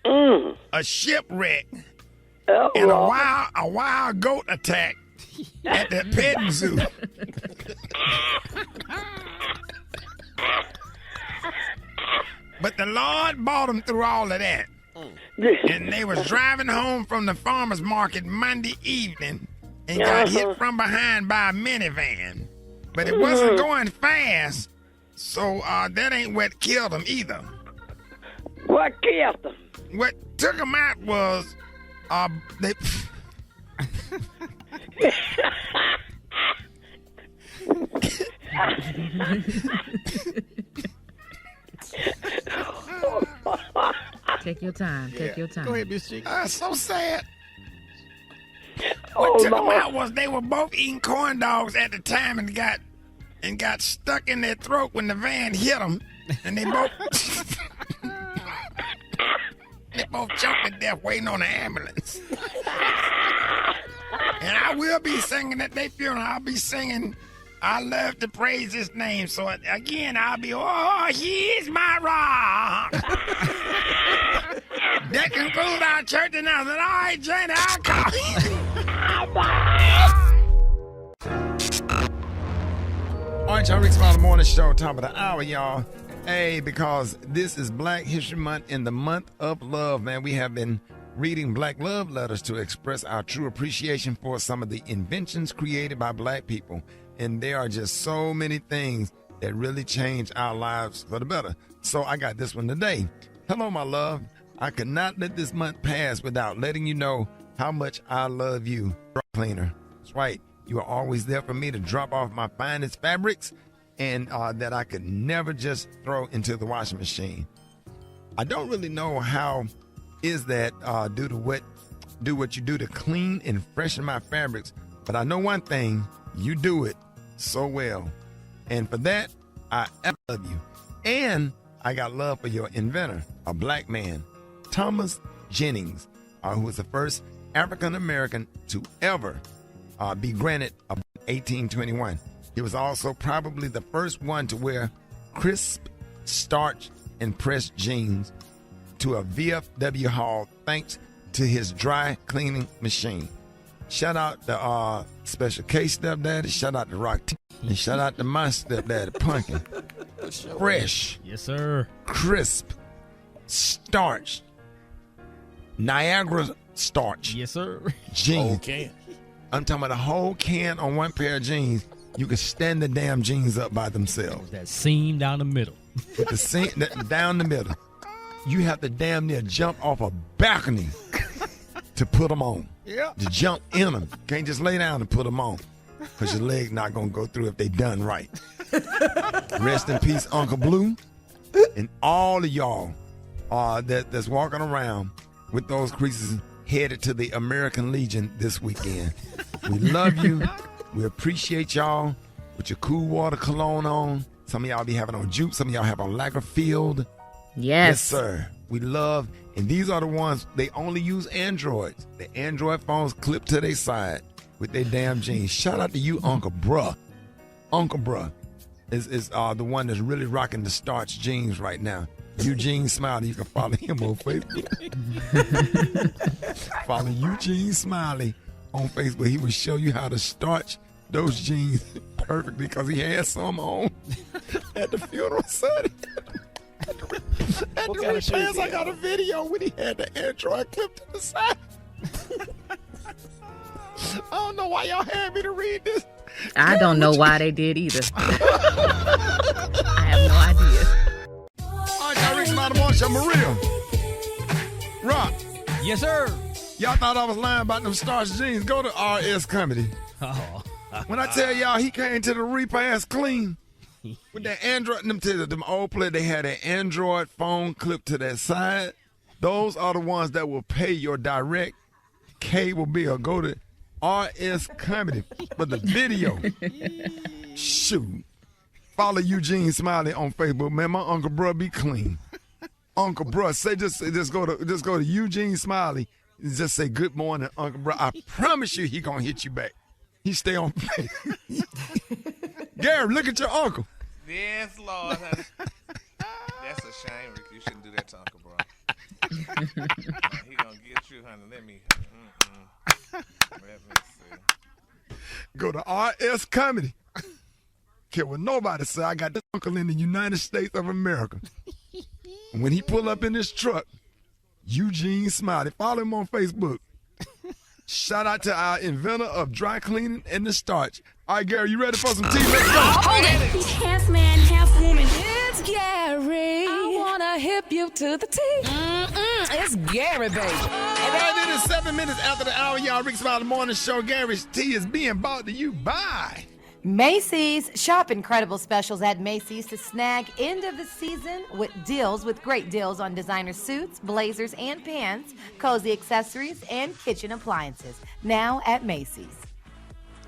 Speaker 4: a shipwreck, and a wild goat attack at the petting zoo. But the Lord brought them through all of that. And they was driving home from the farmer's market Monday evening and got hit from behind by a minivan. But it wasn't going fast, so that ain't what killed them either.
Speaker 14: What killed them?
Speaker 4: What took them out was they.
Speaker 9: Take your time. Take your time.
Speaker 7: Go ahead, Miss G.
Speaker 4: So sad. What took them out was they were both eating corn dogs at the time and got stuck in their throat when the van hit them, and they both choked to death waiting on the ambulance. And I will be singing at their funeral. I'll be singing, I love to praise his name. So again, I'll be, oh, he's my rock. That concludes our church announcement. All right, Jane, I'll call you. All right, y'all, Rickey Smiley Morning Show, top of the hour, y'all. Hey, because this is Black History Month in the month of love, man. We have been reading Black love letters to express our true appreciation for some of the inventions created by Black people. And there are just so many things that really change our lives for the better. So I got this one today. Hello, my love. I could not let this month pass without letting you know how much I love you. Dry cleaner. That's right. You are always there for me to drop off my finest fabrics and that I could never just throw into the washing machine. I don't really know how is that do what you do to clean and freshen my fabrics, but I know one thing, you do it so well. And for that, I love you. And I got love for your inventor, a black man, Thomas Jennings, who was the first African-American to ever be granted a 1821. He was also probably the first one to wear crisp, starched, and pressed jeans to a VFW hall thanks to his dry cleaning machine. Shout out to Special K stepdaddy, shout out to Rock T, and shout out to my stepdaddy, Pumpkin. Fresh.
Speaker 7: Yes, sir.
Speaker 4: Crisp, starched, Niagara starch.
Speaker 7: Yes, sir.
Speaker 4: Jeans.
Speaker 13: Whole can.
Speaker 4: I'm talking about a whole can on one pair of jeans. You can stand the damn jeans up by themselves.
Speaker 7: That seam down the middle.
Speaker 4: With the seam down the middle. You have to damn near jump off a balcony to put them on.
Speaker 7: Yeah.
Speaker 4: To jump in them. Can't just lay down and put them on. Because your leg's not going to go through if they done right. Rest in peace, Uncle Blue. And all of y'all that's walking around with those creases headed to the American Legion this weekend. We love you. We appreciate y'all with your cool water cologne on. Some of y'all be having on juke. Some of y'all have on Lagerfield. Yes, sir. We love, and these are the ones, they only use Androids. The Android phones clip to their side with their damn jeans. Shout out to you, Uncle Bruh. Uncle Bruh is the one that's really rocking the starch jeans right now. Eugene Smiley. You can follow him on Facebook. Follow Eugene Smiley on Facebook. He will show you how to starch those jeans perfectly because he had some on at the funeral Sunday. At the repairs, I got a video when he had the Android clip to the side. I don't know why y'all had me to read this.
Speaker 9: I don't know why they did either. I have no idea.
Speaker 4: All right, y'all, Rickey Smiley Morning Show. Maria. Rock.
Speaker 7: Yes, sir.
Speaker 4: Y'all thought I was lying about them starch jeans. Go to RS Comedy.
Speaker 7: Oh.
Speaker 4: When I tell y'all he came to the repass clean with that Android, them old players, they had an Android phone clip to that side. Those are the ones that will pay your direct cable bill. Go to RS Comedy for the video. Shoot. Follow Eugene Smiley on Facebook. Man, my Uncle Bruh be clean. Uncle Bruh, just go to Eugene Smiley and just say good morning, Uncle Bruh. I promise you he gonna hit you back. He stay on Facebook. Gary, look at your uncle.
Speaker 8: Yes, Lord. Honey. That's a shame, Rick. You shouldn't do that to Uncle Bruh. He gonna get you, honey. Let me see.
Speaker 4: Go to RS Comedy. Care what nobody say. I got this uncle in the United States of America. And when he pull up in this truck, Eugene Smiley. Follow him on Facebook. Shout out to our inventor of dry cleaning and the starch. All right, Gary, you ready for some tea? Let's go.
Speaker 18: Hold it. He's half man, half woman. It's Gary. I want to hip you to the tea. It's Gary, baby.
Speaker 4: All right, it is 7 minutes after the hour, y'all. Rickey Smiley Morning Show. Gary's tea is being brought to you by
Speaker 6: Macy's. Shop incredible specials at Macy's to snag end of the season with great deals on designer suits, blazers, and pants, cozy accessories, and kitchen appliances. Now at Macy's.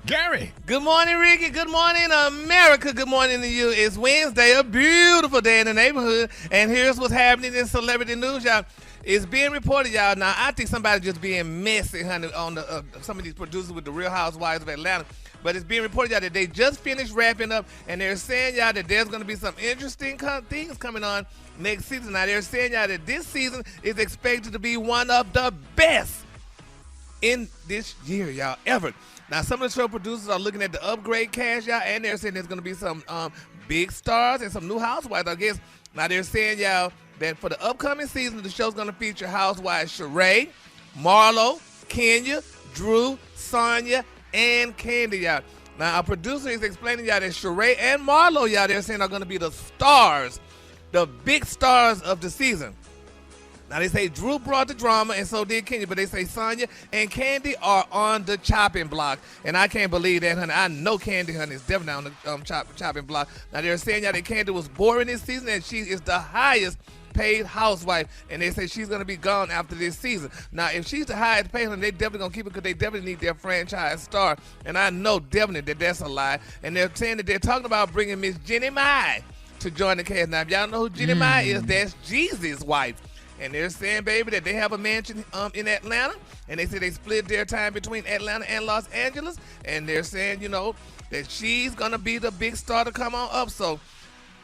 Speaker 4: Gary.
Speaker 8: Good morning, Ricky. Good morning, America. Good morning to you. It's Wednesday, a beautiful day in the neighborhood. And here's what's happening in celebrity news, y'all. It's being reported, y'all. Now, I think somebody just being messy, honey, on the some of these producers with the Real Housewives of Atlanta. But it's being reported, y'all, that they just finished wrapping up, and they're saying, y'all, that there's going to be some interesting things coming on next season. Now, they're saying, y'all, that this season is expected to be one of the best in this year, y'all, ever. Now, some of the show producers are looking at the upgrade cast, y'all, and they're saying there's going to be some big stars and some new housewives, I guess. Now, they're saying, y'all, that for the upcoming season, the show's going to feature housewives Sheree, Marlo, Kenya, Drew, Sonya, and Candy, y'all. Now, our producer is explaining, y'all, that Sheree and Marlo, y'all, they're saying are going to be the stars, the big stars of the season. Now, they say Drew brought the drama, and so did Kenya, but they say Sonya and Candy are on the chopping block. And I can't believe that, honey. I know Candy, honey, is definitely on the chopping block. Now, they're saying, y'all, that Candy was boring this season, and she is the highest paid housewife, and they say she's going to be gone after this season. Now, if she's the highest paid, they definitely going to keep it because they definitely need their franchise star, and I know definitely that that's a lie. And they're saying that they're talking about bringing Miss Jenny Mai to join the cast. Now, if y'all know who Jenny Mai is, that's Jeezy's wife. And they're saying, baby, that they have a mansion in Atlanta. And they say they split their time between Atlanta and Los Angeles. And they're saying, that she's going to be the big star to come on up. So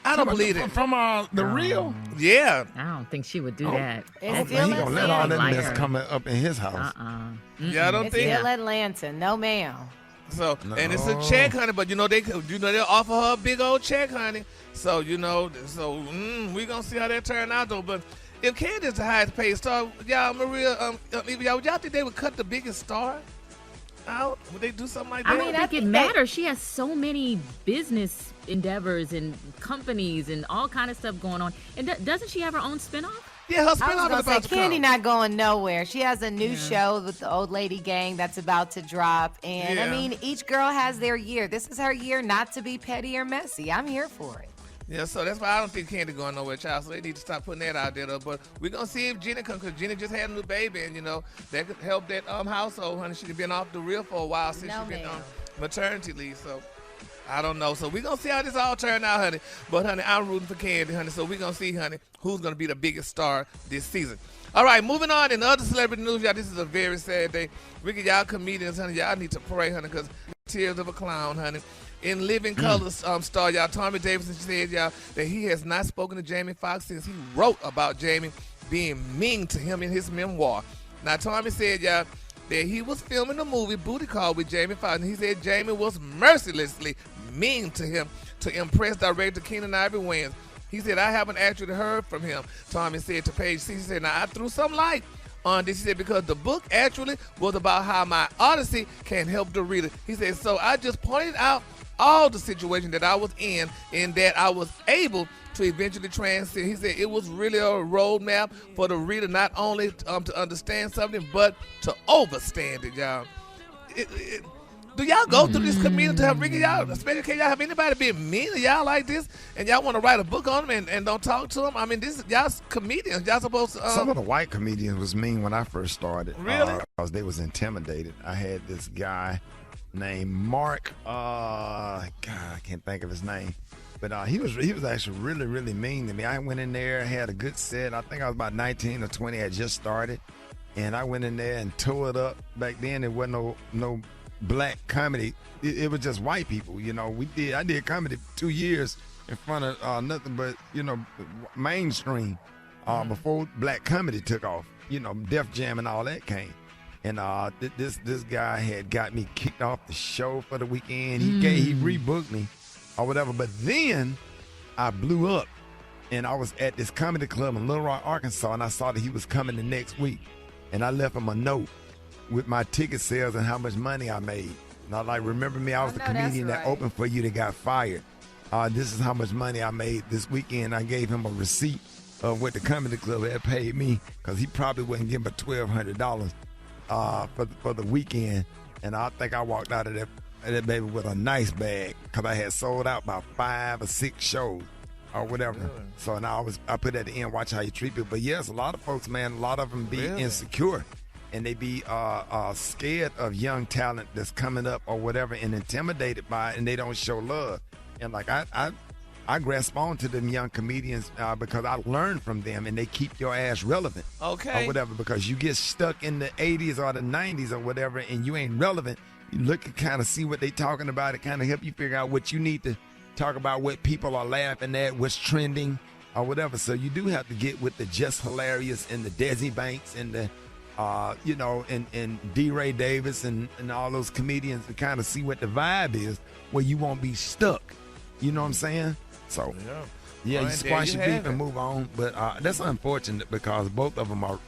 Speaker 8: I don't believe it.
Speaker 2: From the real?
Speaker 8: Yeah.
Speaker 9: I don't think she would do that.
Speaker 6: It's
Speaker 2: He gonna let all that
Speaker 6: Atlanta.
Speaker 2: mess come up in his house.
Speaker 8: Yeah, I don't
Speaker 6: It's
Speaker 8: think.
Speaker 6: still Atlanta. No, ma'am.
Speaker 8: So and it's a check, honey. But they'll offer her a big old check, honey. So we gonna see how that turn out though. But if Candace the highest paid star, y'all, Maria, y'all think they would cut the biggest star out? Would they do something like that?
Speaker 9: I think it matters. She has so many business endeavors and companies and all kind of stuff going on. And doesn't she have her own spinoff?
Speaker 8: Yeah, her
Speaker 6: I was
Speaker 8: spinoff
Speaker 6: gonna
Speaker 8: is about
Speaker 6: say
Speaker 8: to
Speaker 6: Candy
Speaker 8: come.
Speaker 6: not going nowhere. She has a new show with the Old Lady Gang that's about to drop, and
Speaker 8: Yeah.
Speaker 6: each girl has their year. This is her year not to be petty or messy. I'm here for it.
Speaker 8: Yeah, so that's why I don't think Candy going nowhere, child. So they need to stop putting that out there, though. But we're going to see if Jenny comes, because Jenny just had a new baby, and, that could help that household, honey. She's been off the real for a while since she's been on maternity leave, so I don't know. So we're going to see how this all turn out, honey. But, honey, I'm rooting for Candy, honey. So we're going to see, honey, who's going to be the biggest star this season. All right, moving on. In other celebrity news, y'all, this is a very sad day. Ricky, y'all comedians, honey, y'all need to pray, honey, because tears of a clown, honey. In Living Colors star, y'all, Tommy Davidson said, y'all, that he has not spoken to Jamie Foxx since he wrote about Jamie being mean to him in his memoir. Now, Tommy said, y'all, that he was filming the movie Booty Call with Jamie Foxx, and he said Jamie was mercilessly mean to him to impress director Keenan Ivory Wayans. He said, I haven't actually heard from him, Tommy said to Page 6. He said, now, I threw some light on this. He said, because the book actually was about how my odyssey can help the reader. He said, so I just pointed out all the situation that I was in that I was able to eventually transcend. He said it was really a roadmap for the reader not only to understand something, but to overstand it, y'all. Do y'all go through this community to have Ricky, y'all, especially can y'all have anybody being mean to y'all like this, and y'all want to write a book on them and don't talk to them? I mean, this y'all's comedians. Y'all supposed to.
Speaker 2: Some of the white comedians was mean when I first started.
Speaker 8: Really?
Speaker 2: Because they was intimidated. I had this guy named Mark. God, I can't think of his name. But he was actually really, really mean to me. I went in there, had a good set. I think I was about 19 or 20. I had just started. And I went in there and tore it up. Back then, there wasn't no black comedy. It was just white people. I did comedy 2 years in front of nothing but, mainstream before black comedy took off. Def Jam and all that came. And this guy had got me kicked off the show for the weekend. He rebooked me or whatever. But then I blew up, and I was at this comedy club in Little Rock, Arkansas, and I saw that he was coming the next week. And I left him a note with my ticket sales and how much money I made. And I remember me, I was the comedian that opened for you that got fired. This is how much money I made this weekend. I gave him a receipt of what the comedy club had paid me, because he probably wouldn't give me $1,200. For the weekend, and I think I walked out of that baby with a nice bag, because I had sold out about 5 or 6 shows or whatever. Really? So now I put at the end, watch how you treat people. But yes, a lot of folks, man, a lot of them be insecure, and they be scared of young talent that's coming up or whatever, and intimidated by it, and they don't show love. And I grasp on to them young comedians because I learned from them, and they keep your ass relevant.
Speaker 8: Okay.
Speaker 2: Or whatever, because you get stuck in the 80s or the 90s or whatever, and you ain't relevant. You look and kind of see what they talking about. It kind of help you figure out what you need to talk about, what people are laughing at, what's trending or whatever. So you do have to get with the Just Hilarious and the Desi Banks and the, and D. Ray Davis and all those comedians to kind of see what the vibe is, where you won't be stuck. You know what I'm saying? So, you squash your beef and move on. But that's unfortunate, because both of them are,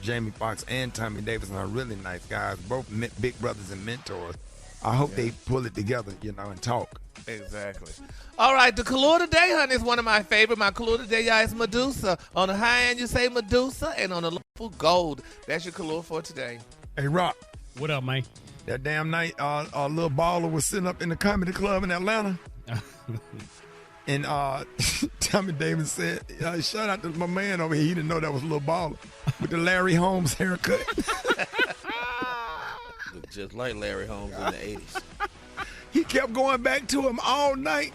Speaker 2: Jamie Foxx and Tommy Davidson, are really nice guys, both big brothers and mentors. I hope they pull it together, and talk.
Speaker 8: Exactly. All right, the color today, honey, is one of my favorite. My color today, y'all, is Medusa. On the high end, you say Medusa, and on the low, gold. That's your color for today.
Speaker 2: Hey, Rock.
Speaker 7: What up, man?
Speaker 2: That damn night, our little baller was sitting up in the comedy club in Atlanta. And Tommy Davis said, shout out to my man over here. He didn't know that was a little baller with the Larry Holmes haircut.
Speaker 13: Looked just like Larry Holmes in the 80s.
Speaker 2: He kept going back to him all night.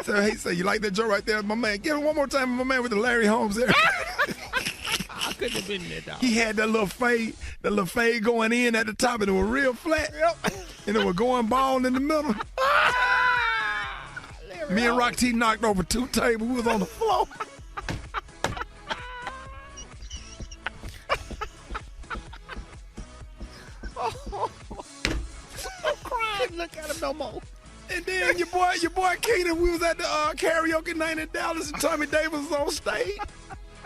Speaker 4: So he said, you like that joke right there, my man? Give it one more time, my man, with the Larry Holmes there.
Speaker 7: I couldn't have been there, dog.
Speaker 4: He had that little fade going in at the top, and it was real flat.
Speaker 7: Yep.
Speaker 4: And it was going bald in the middle. Me and Rock T knocked over 2 tables. We was on the floor.
Speaker 7: Couldn't look at him no more.
Speaker 4: And then your boy Keenan, we was at the karaoke night in Dallas, and Tommy Davis was on stage.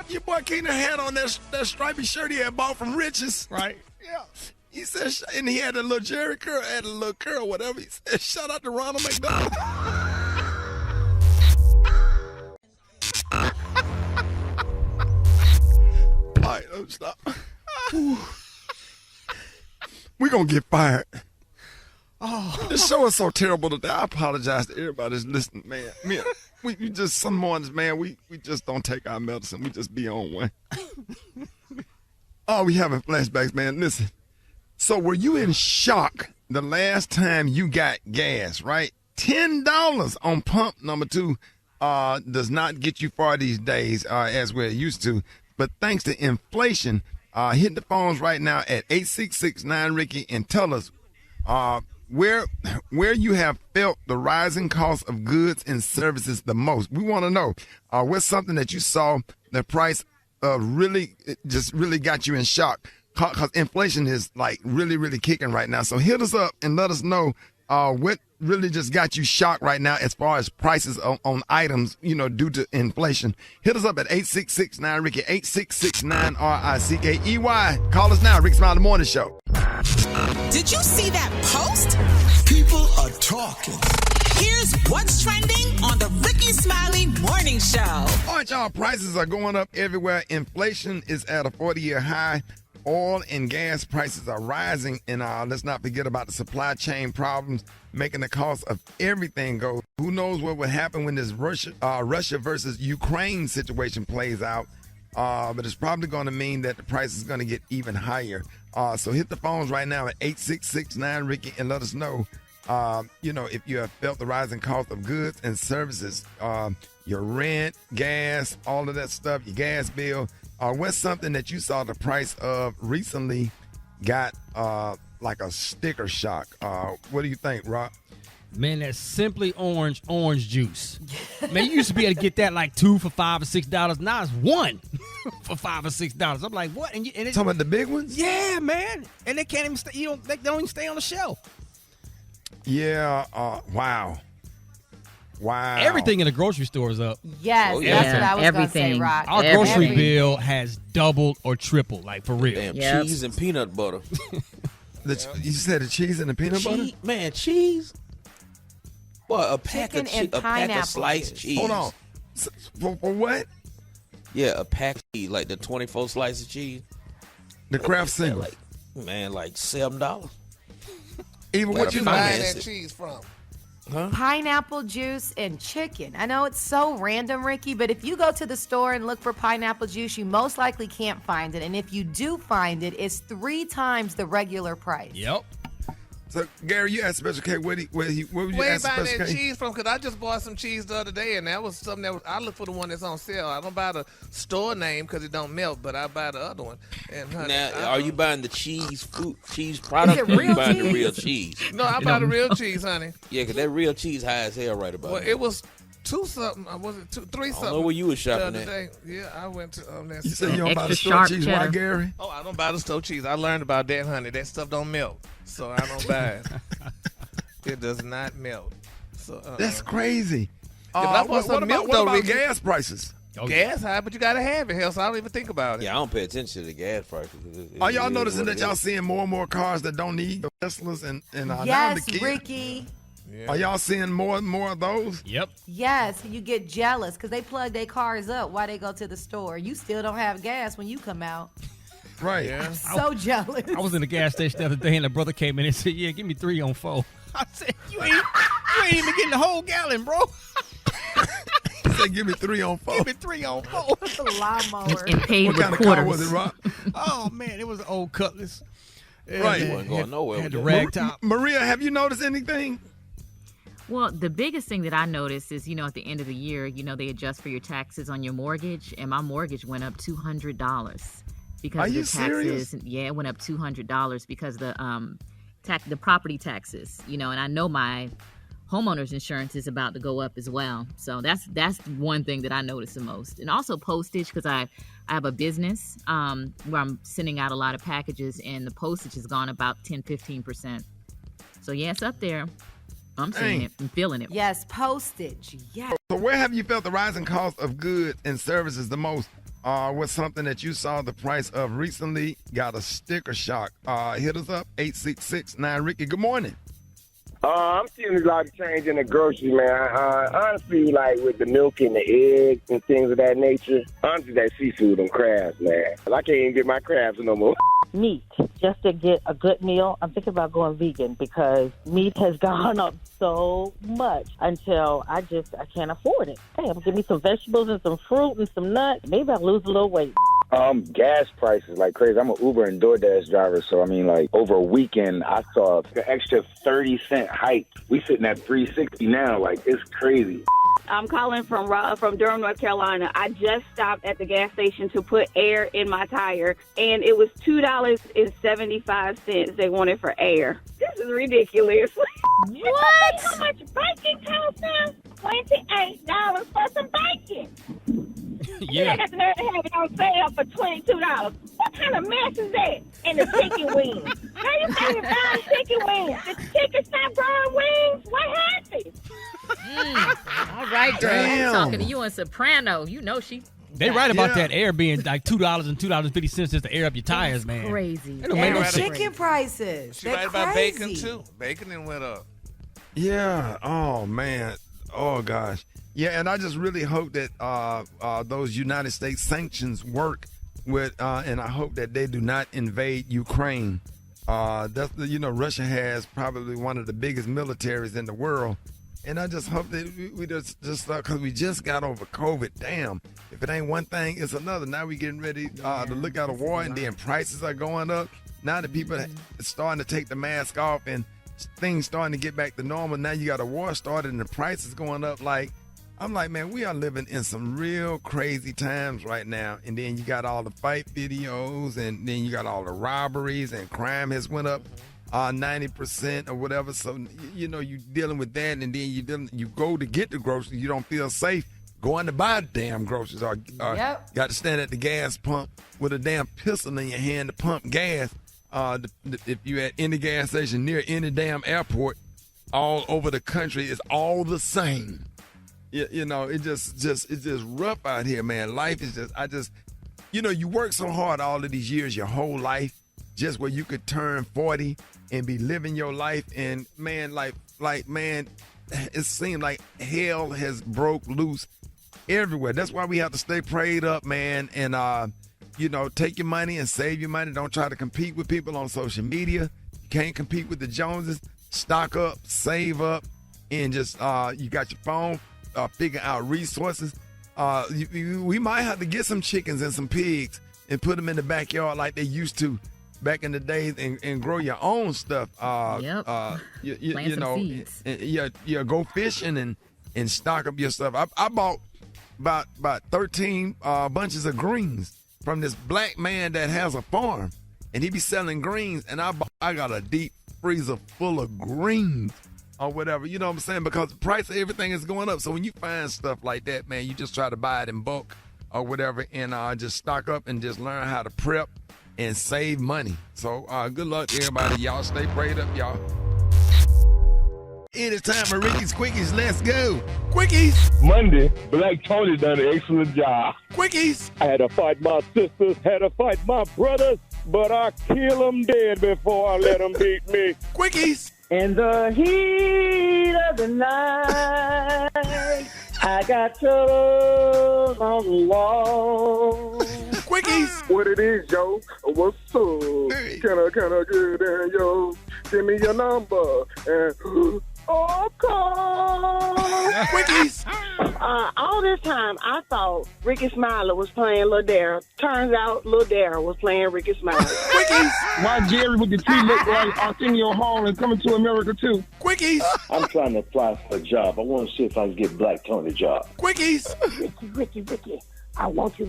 Speaker 4: Your boy Keenan had on that stripy shirt he had bought from Rich's.
Speaker 7: Right.
Speaker 4: Yeah. He said, and he had a little Jerry curl, had a little curl, whatever. He said, shout out to Ronald McDonald. All right, stop. We're going to get fired. Oh, this show is so terrible today. I apologize to everybody that's listening, man. We just, some mornings, man, we just don't take our medicine. We just be on one. Oh, we having flashbacks, man. Listen. So were you in shock the last time you got gas, right? $10 on pump number 2 does not get you far these days as we're used to. But thanks to inflation, hit the phones right now at 866-9-RICKY and tell us where you have felt the rising cost of goods and services the most. We want to know what's something that you saw the price really got you in shock, because inflation is like really kicking right now. So hit us up and let us know what really just got you shocked right now as far as prices on items, due to inflation. Hit us up at 866-9-RICKY, 866-9-RICKEY. Call us now, Rickey Smiley Morning Show.
Speaker 19: Did you see that post?
Speaker 10: People are talking.
Speaker 19: Here's what's trending on the Rickey Smiley Morning Show.
Speaker 4: All right, y'all, prices are going up everywhere. Inflation is at a 40-year high. Oil and gas prices are rising, and let's not forget about the supply chain problems making the cost of everything go. Who knows what will happen when this Russia versus Ukraine situation plays out, but it's probably going to mean that the price is going to get even higher. So hit the phones right now at 866-9-RICKY and let us know, if you have felt the rising cost of goods and services, your rent, gas, all of that stuff, your gas bill. What's something that you saw the price of recently got like a sticker shock? What do you think, Rock?
Speaker 7: Man, that's Simply Orange juice. Man, you used to be able to get that like 2 for $5 or $6. Now it's 1 for $5 or $6. I'm like, what? And it's
Speaker 4: talking about the big ones?
Speaker 7: Yeah, man. And they can't even stay. They don't even stay on the shelf.
Speaker 4: Yeah. Wow.
Speaker 7: Everything in the grocery store is up.
Speaker 6: Yes, that's what I was going to say, Rock.
Speaker 7: Our grocery bill has doubled or tripled, like for real.
Speaker 13: Damn, cheese and peanut butter.
Speaker 4: You said the cheese and the peanut butter?
Speaker 13: Man, cheese. Well, a pack of sliced cheese.
Speaker 4: Hold on. For what?
Speaker 13: Yeah, a pack of cheese, like the 24 slices of cheese.
Speaker 4: The Kraft single.
Speaker 13: Like $7.
Speaker 4: Even what you
Speaker 8: buying that cheese from?
Speaker 13: Huh?
Speaker 6: Pineapple juice and chicken. I know it's so random, Ricky, but if you go to the store and look for pineapple juice, you most likely can't find it. And if you do find it, it's 3 times the regular price.
Speaker 7: Yep.
Speaker 4: So, Gary, you asked Special K, what would you ask
Speaker 8: buying
Speaker 4: Special
Speaker 8: that
Speaker 4: K?
Speaker 8: cheese from? Because I just bought some cheese the other day, and that was something I look for the one that's on sale. I don't buy the store name because it don't melt, but I buy the other one. And honey,
Speaker 13: now, are you buying the cheese product, or are you buying the real cheese?
Speaker 8: No, I buy the real cheese, honey.
Speaker 13: Yeah, because that real cheese high as hell right about
Speaker 8: Well,
Speaker 13: it.
Speaker 8: it was 2 something. Was it 3 something?
Speaker 13: I don't know where you was shopping
Speaker 8: the
Speaker 13: at.
Speaker 8: other day. Yeah, I went to that.
Speaker 4: You said you don't buy the store cheese, why, Gary?
Speaker 8: Oh, I don't buy the store cheese. I learned about that, honey. That stuff don't melt, so I don't buy it. It does not melt. So
Speaker 4: that's crazy.
Speaker 8: Yeah, but I bought some milk though.
Speaker 4: What about gas prices?
Speaker 8: Gas high, but you gotta have it, hell. So I don't even think about it.
Speaker 13: Yeah, I don't pay attention to the gas prices.
Speaker 4: Are y'all noticing that y'all seeing more and more cars that don't need Teslas and now
Speaker 6: yes,
Speaker 4: the kids?
Speaker 6: Ricky.
Speaker 4: Yeah. Are y'all seeing more and more of those?
Speaker 7: Yep.
Speaker 6: Yes, you get jealous because they plug their cars up while they go to the store. You still don't have gas when you come out.
Speaker 4: Right.
Speaker 8: Yeah.
Speaker 6: I'm so jealous.
Speaker 7: I was in the gas station the other day, and the brother came in and said, "Yeah, give me 3 on 4." I said, "You ain't even getting the whole gallon, bro."
Speaker 4: He said, "Give me 3 on 4."
Speaker 7: Give me 3 on 4.
Speaker 6: It's a lawnmower.
Speaker 9: And paid
Speaker 4: What
Speaker 9: with
Speaker 4: kind of
Speaker 9: quarters.
Speaker 4: car was it, Rob?
Speaker 7: Oh man, it was an old Cutlass.
Speaker 4: Right.
Speaker 13: You wasn't going nowhere
Speaker 7: Had
Speaker 13: with
Speaker 7: the
Speaker 13: that.
Speaker 7: rag top.
Speaker 4: Maria, have you noticed anything?
Speaker 9: Well, the biggest thing that I noticed is, at the end of the year, they adjust for your taxes on your mortgage, and my mortgage went up $200 because
Speaker 4: Are
Speaker 9: of the
Speaker 4: you
Speaker 9: taxes.
Speaker 4: serious?
Speaker 9: Yeah, it went up $200 because the property taxes, and I know my homeowner's insurance is about to go up as well. So that's one thing that I notice the most. And also postage, because I have a business where I'm sending out a lot of packages, and the postage has gone about 10-15%. So yeah, it's up there. I'm seeing it and feeling it.
Speaker 6: Yes, postage. Yes.
Speaker 4: So where have you felt the rising cost of goods and services the most? What's something that you saw the price of recently? Got a sticker shock. Hit us up, 866-9-RICKY. Good morning.
Speaker 20: I'm seeing a lot of change in the groceries, man. Honestly, like with the milk and the eggs and things of that nature, honestly, that seafood and crabs, man. I can't even get my crabs no more.
Speaker 21: Meat, just to get a good meal. I'm thinking about going vegan because meat has gone up so much until I can't afford it. Hey, I'm gonna give me some vegetables and some fruit and some nuts. Maybe I'll lose a little weight.
Speaker 20: Gas prices like crazy. I'm an Uber and DoorDash driver, so I mean, like over a weekend, I saw an extra 30-cent hike. We sitting at $3.60 now. Like it's crazy.
Speaker 22: I'm calling from Durham, North Carolina. I just stopped at the gas station to put air in my tire, and it was $2.75 they wanted for air. This is ridiculous.
Speaker 14: What? How much bacon costs now? $28 for some bacon.
Speaker 7: Yeah.
Speaker 14: They got the nerve to have it on sale for $22. What kind of mess is that? And the chicken wings. How you can't buy chicken wings? The chicken stop growing wings? What happened?
Speaker 9: All right, girl.
Speaker 4: Damn.
Speaker 9: I'm talking to you in soprano. She.
Speaker 7: They right about that air being like $2 and $2.50 just to air up your tires, man.
Speaker 9: Crazy.
Speaker 7: It don't make
Speaker 6: And
Speaker 7: no
Speaker 6: the
Speaker 7: sense.
Speaker 6: chicken prices.
Speaker 8: She
Speaker 6: They're
Speaker 8: right about
Speaker 6: crazy.
Speaker 8: bacon, too. Bacon then went up.
Speaker 4: Yeah. Oh, man. Oh, gosh. Yeah, and I just really hope that those United States sanctions work with, and I hope that they do not invade Ukraine. Russia has probably one of the biggest militaries in the world, and I just hope that we just because we just got over COVID. Damn, if it ain't one thing, it's another. Now we getting ready to look at a war, and then prices are going up. Now that people are starting to take the mask off and things starting to get back to normal. Now you got a war started and the prices going up. I'm like, man, we are living in some real crazy times right now. And then you got all the fight videos, and then you got all the robberies, and crime has went up 90% or whatever. So, you're dealing with that, and then you go to get the groceries. You don't feel safe going to buy the damn groceries, or got to stand at the gas pump with a damn pistol in your hand to pump gas. If you at any gas station near any damn airport all over the country, it's all the same. It's just rough out here, man. Life is you work so hard all of these years, your whole life, just where you could turn 40 and be living your life. And man, man, it seems like hell has broke loose everywhere. That's why we have to stay prayed up, man. And, take your money and save your money. Don't try to compete with people on social media. You can't compete with the Joneses. Stock up, save up, and just, you got your phone. Figure out resources. We might have to get some chickens and some pigs and put them in the backyard like they used to back in the days, and grow your own stuff.
Speaker 9: Plant some seeds.
Speaker 7: Go fishing and stock up your stuff. I bought about 13 bunches of greens from this black man that has a farm, and he be selling greens, and I got a deep freezer full of greens. Or whatever, you know what I'm saying? Because the price of everything is going up. So when you find stuff like that, man, you just try to buy it in bulk or whatever, and just stock up and just learn how to prep and save money. So good luck to everybody. Y'all stay prayed up, y'all. It is time for Ricky's Quickies. Let's go. Quickies.
Speaker 16: Monday, Black Tony done an excellent job.
Speaker 7: Quickies.
Speaker 16: I had to fight my sisters, had to fight my brothers, but I kill them dead before I let them beat me.
Speaker 7: Quickies.
Speaker 21: In the heat of the night, I got trouble on the wall.
Speaker 7: Quickies.
Speaker 16: What it is, yo? What's up?
Speaker 7: Hey.
Speaker 16: Can I get in, yo? Give me your number. And
Speaker 2: Quickies.
Speaker 21: All this time, I thought Rickey Smiley was playing Lil Dara. Turns out Lil Dara was playing Rickey Smiley.
Speaker 2: Quickies.
Speaker 1: Why Jerry with the T look like Arsenio Hall and Coming to America too?
Speaker 2: Quickies.
Speaker 3: I'm trying to apply for a job. I want to see if I can get Black Tony a job.
Speaker 2: Quickies.
Speaker 21: Ricky. I want you.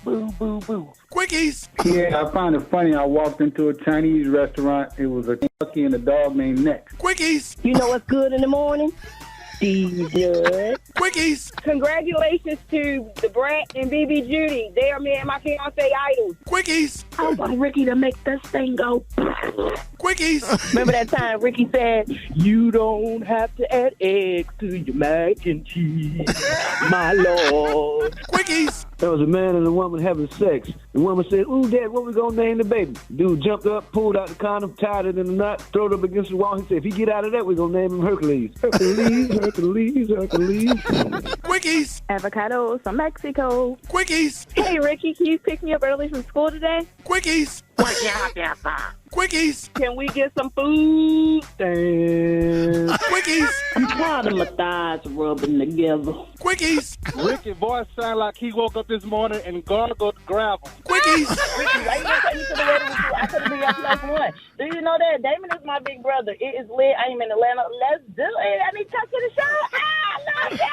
Speaker 21: Boo, boo, boo.
Speaker 2: Quickies.
Speaker 11: Yeah, I found it funny. I walked into a Chinese restaurant. It was a Kentucky and a dog named Next.
Speaker 2: Quickies.
Speaker 14: You know what's good in the morning? Good.
Speaker 2: Quickies.
Speaker 14: Congratulations to the Brat and BB Judy. They are me and my fiance idols.
Speaker 2: Quickies.
Speaker 21: I want Ricky to make this thing go.
Speaker 2: Quickies.
Speaker 14: Remember that time Ricky said, "You don't have to add eggs to your mac and cheese, my lord."
Speaker 2: Quickies.
Speaker 23: There was a man and a woman having sex. The woman said, "Ooh, Dad, what we gonna name the baby?" Dude jumped up, pulled out the condom, tied it in a knot, threw it up against the wall. He said, "If he get out of that, we're gonna name him Hercules." Hercules.
Speaker 2: Quickies.
Speaker 22: Avocados from Mexico.
Speaker 2: Quickies.
Speaker 22: Hey, Ricky, can you pick me up early from school today?
Speaker 2: Quickies. Quickies.
Speaker 14: Can we get some food stamps?
Speaker 2: Quickies.
Speaker 21: I'm tired of my thighs rubbing together.
Speaker 2: Quickies.
Speaker 16: Ricky voice sound like he woke up this morning and gargled gravel.
Speaker 2: Quickies.
Speaker 22: Ricky, why you gonna take me to the wedding with you? I could have been your plus one. Do you know that? Damon is my big brother. It is lit. I am in Atlanta. Let's do it. I need to talk to the show. I love you.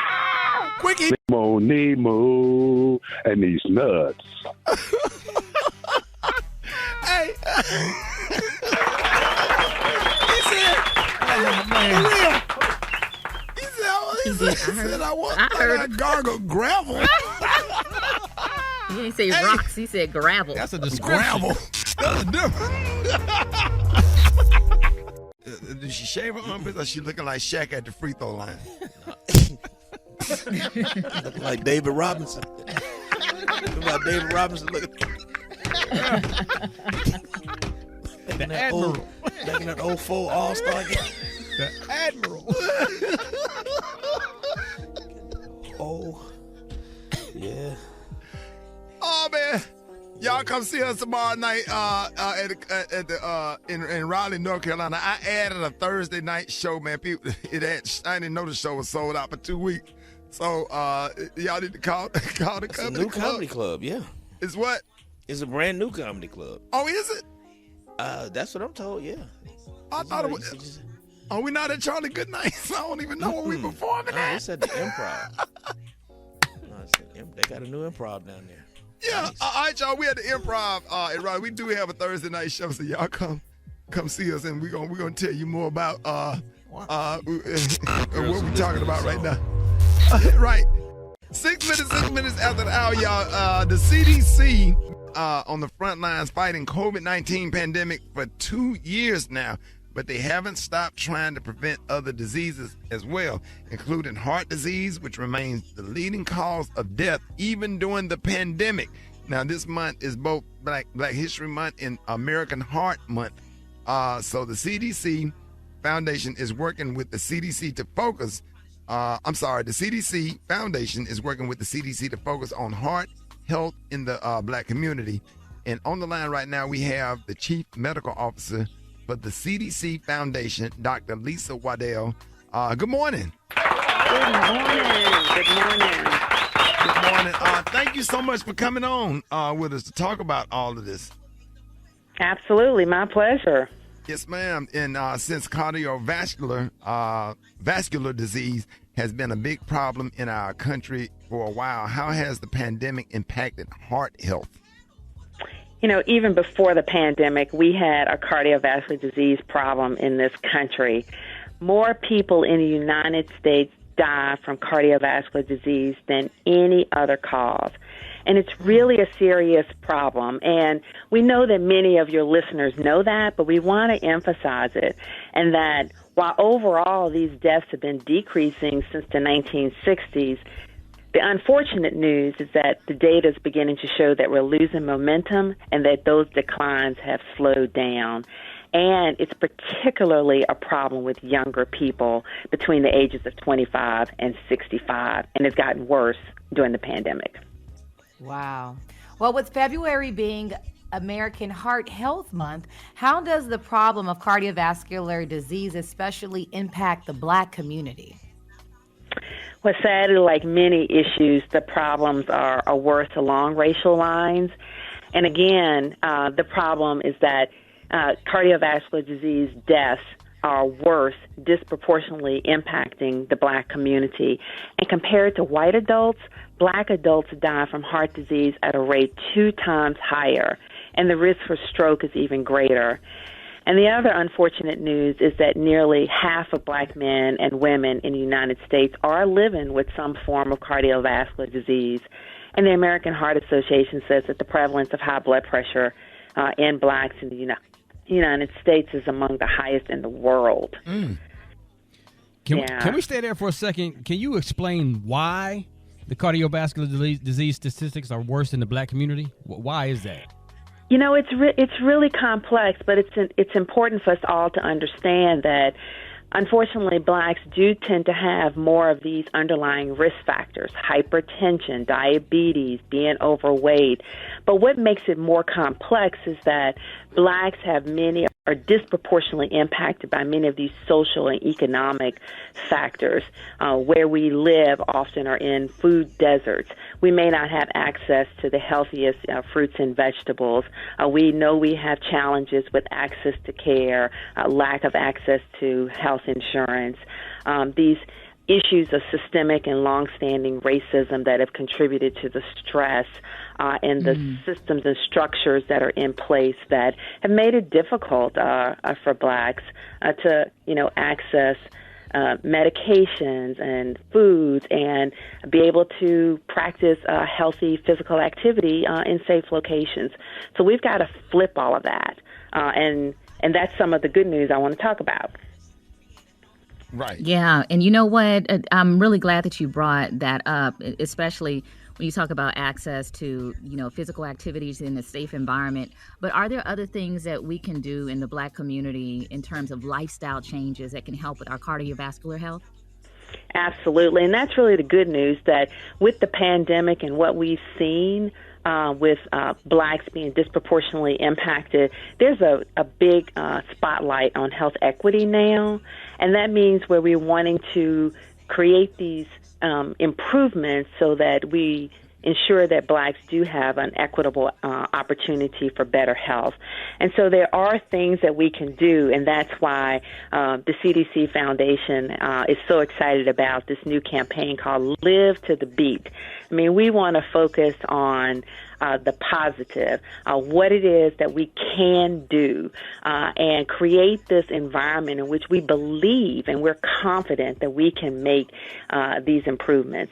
Speaker 2: Quickies.
Speaker 16: Nemo and these nuts.
Speaker 2: Hey. He said, for real. He said, I gargle gravel.
Speaker 9: He didn't say rocks, he said gravel.
Speaker 7: That's a description.
Speaker 2: Gravel. That's different. Did she shave her armpits or she looking like Shaq at the free throw line?
Speaker 13: Looking like David Robinson. Look like David Robinson looking.
Speaker 7: The Admiral.
Speaker 13: Making that 04 All-Star game.
Speaker 7: The Admiral.
Speaker 13: Oh, yeah.
Speaker 2: Oh man, y'all come see us tomorrow night in Raleigh, North Carolina. I added a Thursday night show, man. People, I didn't know the show was sold out for 2 weeks, so y'all need to call the comedy
Speaker 13: It's a new comedy club. Yeah.
Speaker 2: It's what?
Speaker 13: It's a brand new comedy club.
Speaker 2: Oh, is it?
Speaker 13: That's what I'm told. Yeah.
Speaker 2: I thought it was. Oh, we not at Charlie Goodnight. I don't even know what we performing at.
Speaker 13: It's at the Improv. They got a new Improv down there.
Speaker 2: Yeah,
Speaker 13: Nice.
Speaker 2: all right, y'all. We at the Improv at Raleigh. We do have a Thursday night show, so y'all come see us, and we're gonna tell you more about what we're talking about right now. Right. 6 minutes after the hour, y'all. The CDC on the front lines fighting COVID-19 pandemic for 2 years now, but they haven't stopped trying to prevent other diseases as well, including heart disease, which remains the leading cause of death even during the pandemic. Now, this month is both Black History Month and American Heart Month. So the CDC Foundation is working with the CDC to focus. The CDC Foundation is working with the CDC to focus on heart health in the Black community. And on the line right now, we have the Chief Medical Officer for the CDC Foundation, Dr. Lisa Waddell. Good morning.
Speaker 21: Good morning.
Speaker 2: Thank you so much for coming on with us to talk about all of this.
Speaker 21: Absolutely, my pleasure.
Speaker 2: Yes, ma'am. And since cardiovascular vascular disease has been a big problem in our country for a while, how has the pandemic impacted heart health?
Speaker 21: You know, even before the pandemic, we had a cardiovascular disease problem in this country. More people in the United States die from cardiovascular disease than any other cause. And it's really a serious problem. And we know that many of your listeners know that, but we want to emphasize it. And that while overall these deaths have been decreasing since the 1960s, the unfortunate news is that the data is beginning to show that we're losing momentum and that those declines have slowed down. And it's particularly a problem with younger people between the ages of 25 and 65, and it's gotten worse during the pandemic.
Speaker 6: Wow. Well, with February being American Heart Health Month. How does the problem of cardiovascular disease especially impact the Black community?
Speaker 21: Well, sadly, like many issues, the problems are worse along racial lines. And again, the problem is that cardiovascular disease deaths are worse, disproportionately impacting the Black community. And compared to white adults, Black adults die from heart disease at a rate 2 times higher, and the risk for stroke is even greater. And the other unfortunate news is that nearly half of Black men and women in the United States are living with some form of cardiovascular disease. And the American Heart Association says that the prevalence of high blood pressure in Blacks in the United States is among the highest in the world.
Speaker 7: Can we stay there for a second? Can you explain why the cardiovascular disease statistics are worse in the Black community? Why is that?
Speaker 21: You know, it's really complex, but it's important for us all to understand that, unfortunately, Blacks do tend to have more of these underlying risk factors: hypertension, diabetes, being overweight. But what makes it more complex is that Blacks are disproportionately impacted by many of these social and economic factors. Where we live often are in food deserts. We may not have access to the healthiest fruits and vegetables. We know we have challenges with access to care, lack of access to health insurance. These issues of systemic and longstanding racism that have contributed to the stress and the systems and structures that are in place that have made it difficult for Blacks to, access medications and foods and be able to practice healthy physical activity in safe locations. So we've got to flip all of that, and that's some of the good news I want to talk about.
Speaker 4: Right.
Speaker 9: Yeah, and you know what? I'm really glad that you brought that up, especially when you talk about access to, physical activities in a safe environment. But are there other things that we can do in the Black community in terms of lifestyle changes that can help with our cardiovascular health?
Speaker 21: Absolutely, and that's really the good news, that with the pandemic and what we've seen with Blacks being disproportionately impacted, there's a big spotlight on health equity now, and that means where we're wanting to create these improvements so that we ensure that Blacks do have an equitable opportunity for better health. And so there are things that we can do, and that's why the CDC Foundation is so excited about this new campaign called Live to the Beat. I mean, we want to focus on the positive, what it is that we can do, and create this environment in which we believe and we're confident that we can make these improvements.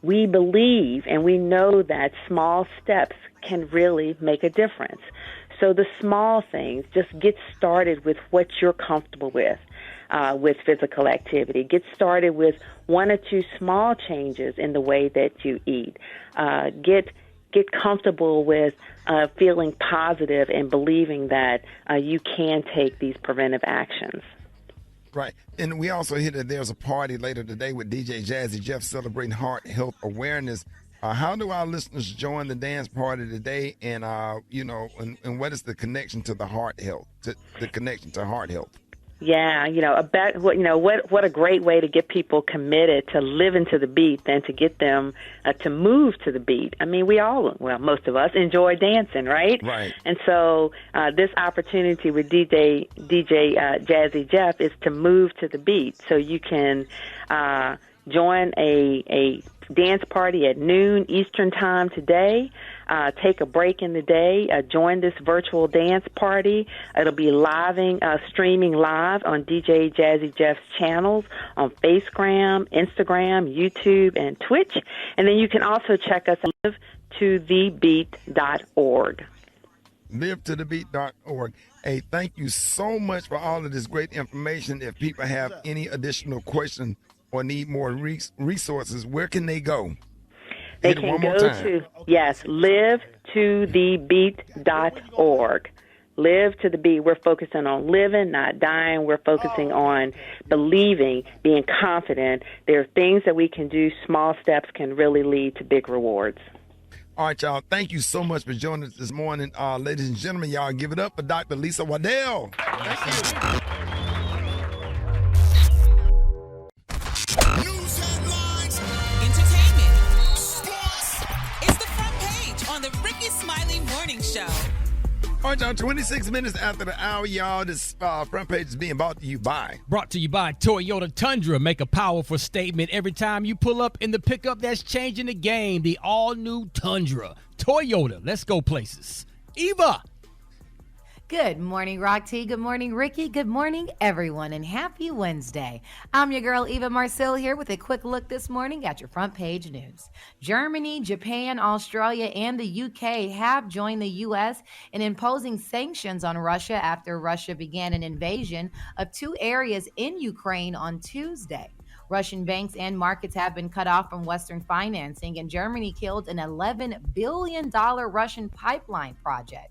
Speaker 21: We believe and we know that small steps can really make a difference. So the small things, just get started with what you're comfortable with physical activity. Get started with 1 or 2 small changes in the way that you eat. Get comfortable with feeling positive and believing that you can take these preventive actions.
Speaker 4: Right. And we also hear that there's a party later today with DJ Jazzy Jeff celebrating heart health awareness. How do our listeners join the dance party today? And, and what is the connection to the heart health, the connection to heart health?
Speaker 21: Yeah, what a great way to get people committed to living to the beat than to get them to move to the beat. I mean, most of us enjoy dancing, right?
Speaker 4: Right.
Speaker 21: And so this opportunity with DJ Jazzy Jeff is to move to the beat. So you can join a dance party at noon Eastern time today. Take a break in the day. Join this virtual dance party. It'll be streaming live on DJ Jazzy Jeff's channels on Facegram, Instagram, YouTube, and Twitch. And then you can also check us at livetothebeat.org.
Speaker 4: livetothebeat.org. Hey, thank you so much for all of this great information. If people have any additional questions or need more resources, where can they go?
Speaker 21: They can go to, livetothebeat.org. Live to the beat. We're focusing on living, not dying. We're focusing on believing, being confident. There are things that we can do. Small steps can really lead to big rewards.
Speaker 4: All right, y'all. Thank you so much for joining us this morning. Ladies and gentlemen, y'all give it up for Dr. Lisa Waddell.
Speaker 19: Thank you. News headlines, entertainment, sports. It's the front page on the Rickey Smiley Morning Show.
Speaker 4: All right, y'all, 26 minutes after the hour, y'all, this front page is being brought to you by
Speaker 7: Toyota Tundra. Make a powerful statement every time you pull up in the pickup that's changing the game. The all-new Tundra. Toyota. Let's go places. Eva.
Speaker 6: Good morning, Rock T. Good morning, Ricky. Good morning, everyone, and happy Wednesday. I'm your girl, Eva Marcel, here with a quick look this morning at your front page news. Germany, Japan, Australia, and the UK have joined the U.S. in imposing sanctions on Russia after Russia began an invasion of 2 areas in Ukraine on Tuesday. Russian banks and markets have been cut off from Western financing, and Germany killed an $11 billion Russian pipeline project.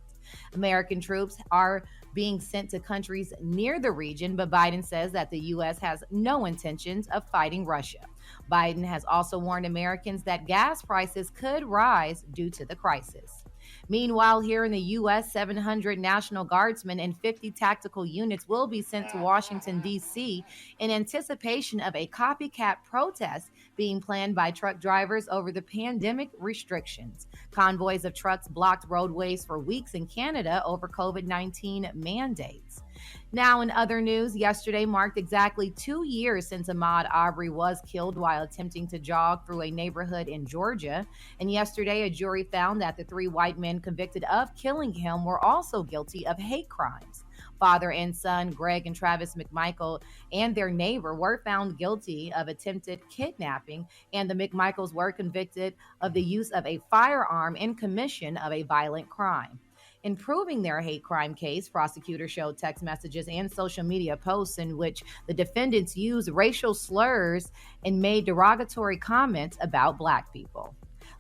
Speaker 6: American troops are being sent to countries near the region, but Biden says that the U.S. has no intentions of fighting Russia. Biden has also warned Americans that gas prices could rise due to the crisis. Meanwhile, here in the U.S., 700 National Guardsmen and 50 tactical units will be sent to Washington, D.C. in anticipation of a copycat protest being planned by truck drivers over the pandemic restrictions. Convoys of trucks blocked roadways for weeks in Canada over COVID-19 mandates. Now, in other news, yesterday marked exactly 2 years since Ahmaud Arbery was killed while attempting to jog through a neighborhood in Georgia. And yesterday, a jury found that the 3 white men convicted of killing him were also guilty of hate crimes. Father and son, Greg and Travis McMichael, and their neighbor were found guilty of attempted kidnapping, and the McMichaels were convicted of the use of a firearm in commission of a violent crime. In proving their hate crime case, prosecutors showed text messages and social media posts in which the defendants used racial slurs and made derogatory comments about Black people.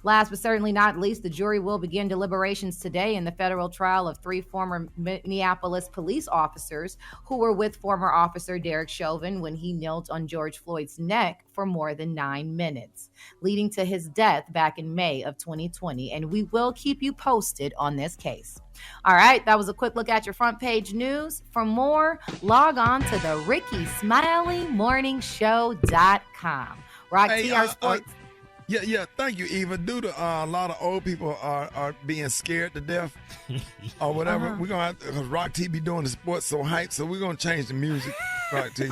Speaker 6: Last but certainly not least, the jury will begin deliberations today in the federal trial of 3 former Minneapolis police officers who were with former officer Derek Chauvin when he knelt on George Floyd's neck for more than 9 minutes, leading to his death back in May of 2020. And we will keep you posted on this case. All right, that was a quick look at your front page news. For more, log on to the RickeySmileyMorningShow.com. Rock T, our sports.
Speaker 4: Yeah. Thank you, Eva. Due to a lot of old people are being scared to death or whatever, we're gonna have to, because Rock T be doing the sports so hype, so we're gonna change the music, Rock T,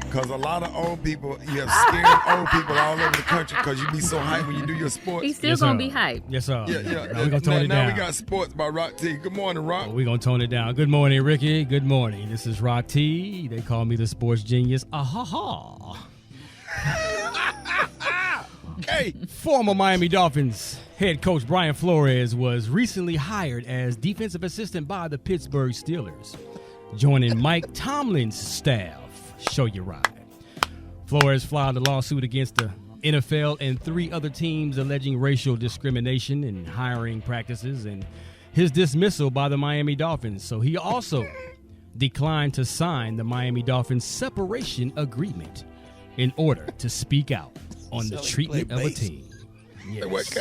Speaker 4: because a lot of old people, you have scared old people all over the country because you be so hype when you do your sports.
Speaker 9: He's still gonna be hype.
Speaker 7: Yes, sir.
Speaker 4: Yeah.
Speaker 7: Now we're gonna tone it down.
Speaker 4: Now we got sports by Rock T. Good morning, Rock.
Speaker 7: We're gonna tone it down. Good morning, Ricky. Good morning. This is Rock T. They call me the sports genius.
Speaker 4: Okay.
Speaker 7: Former Miami Dolphins head coach Brian Flores was recently hired as defensive assistant by the Pittsburgh Steelers, joining Mike Tomlin's staff. Show you right. Flores filed a lawsuit against the NFL and 3 other teams alleging racial discrimination in hiring practices and his dismissal by the Miami Dolphins. So he also declined to sign the Miami Dolphins separation agreement in order to speak out on the treatment of a team.
Speaker 4: Yes.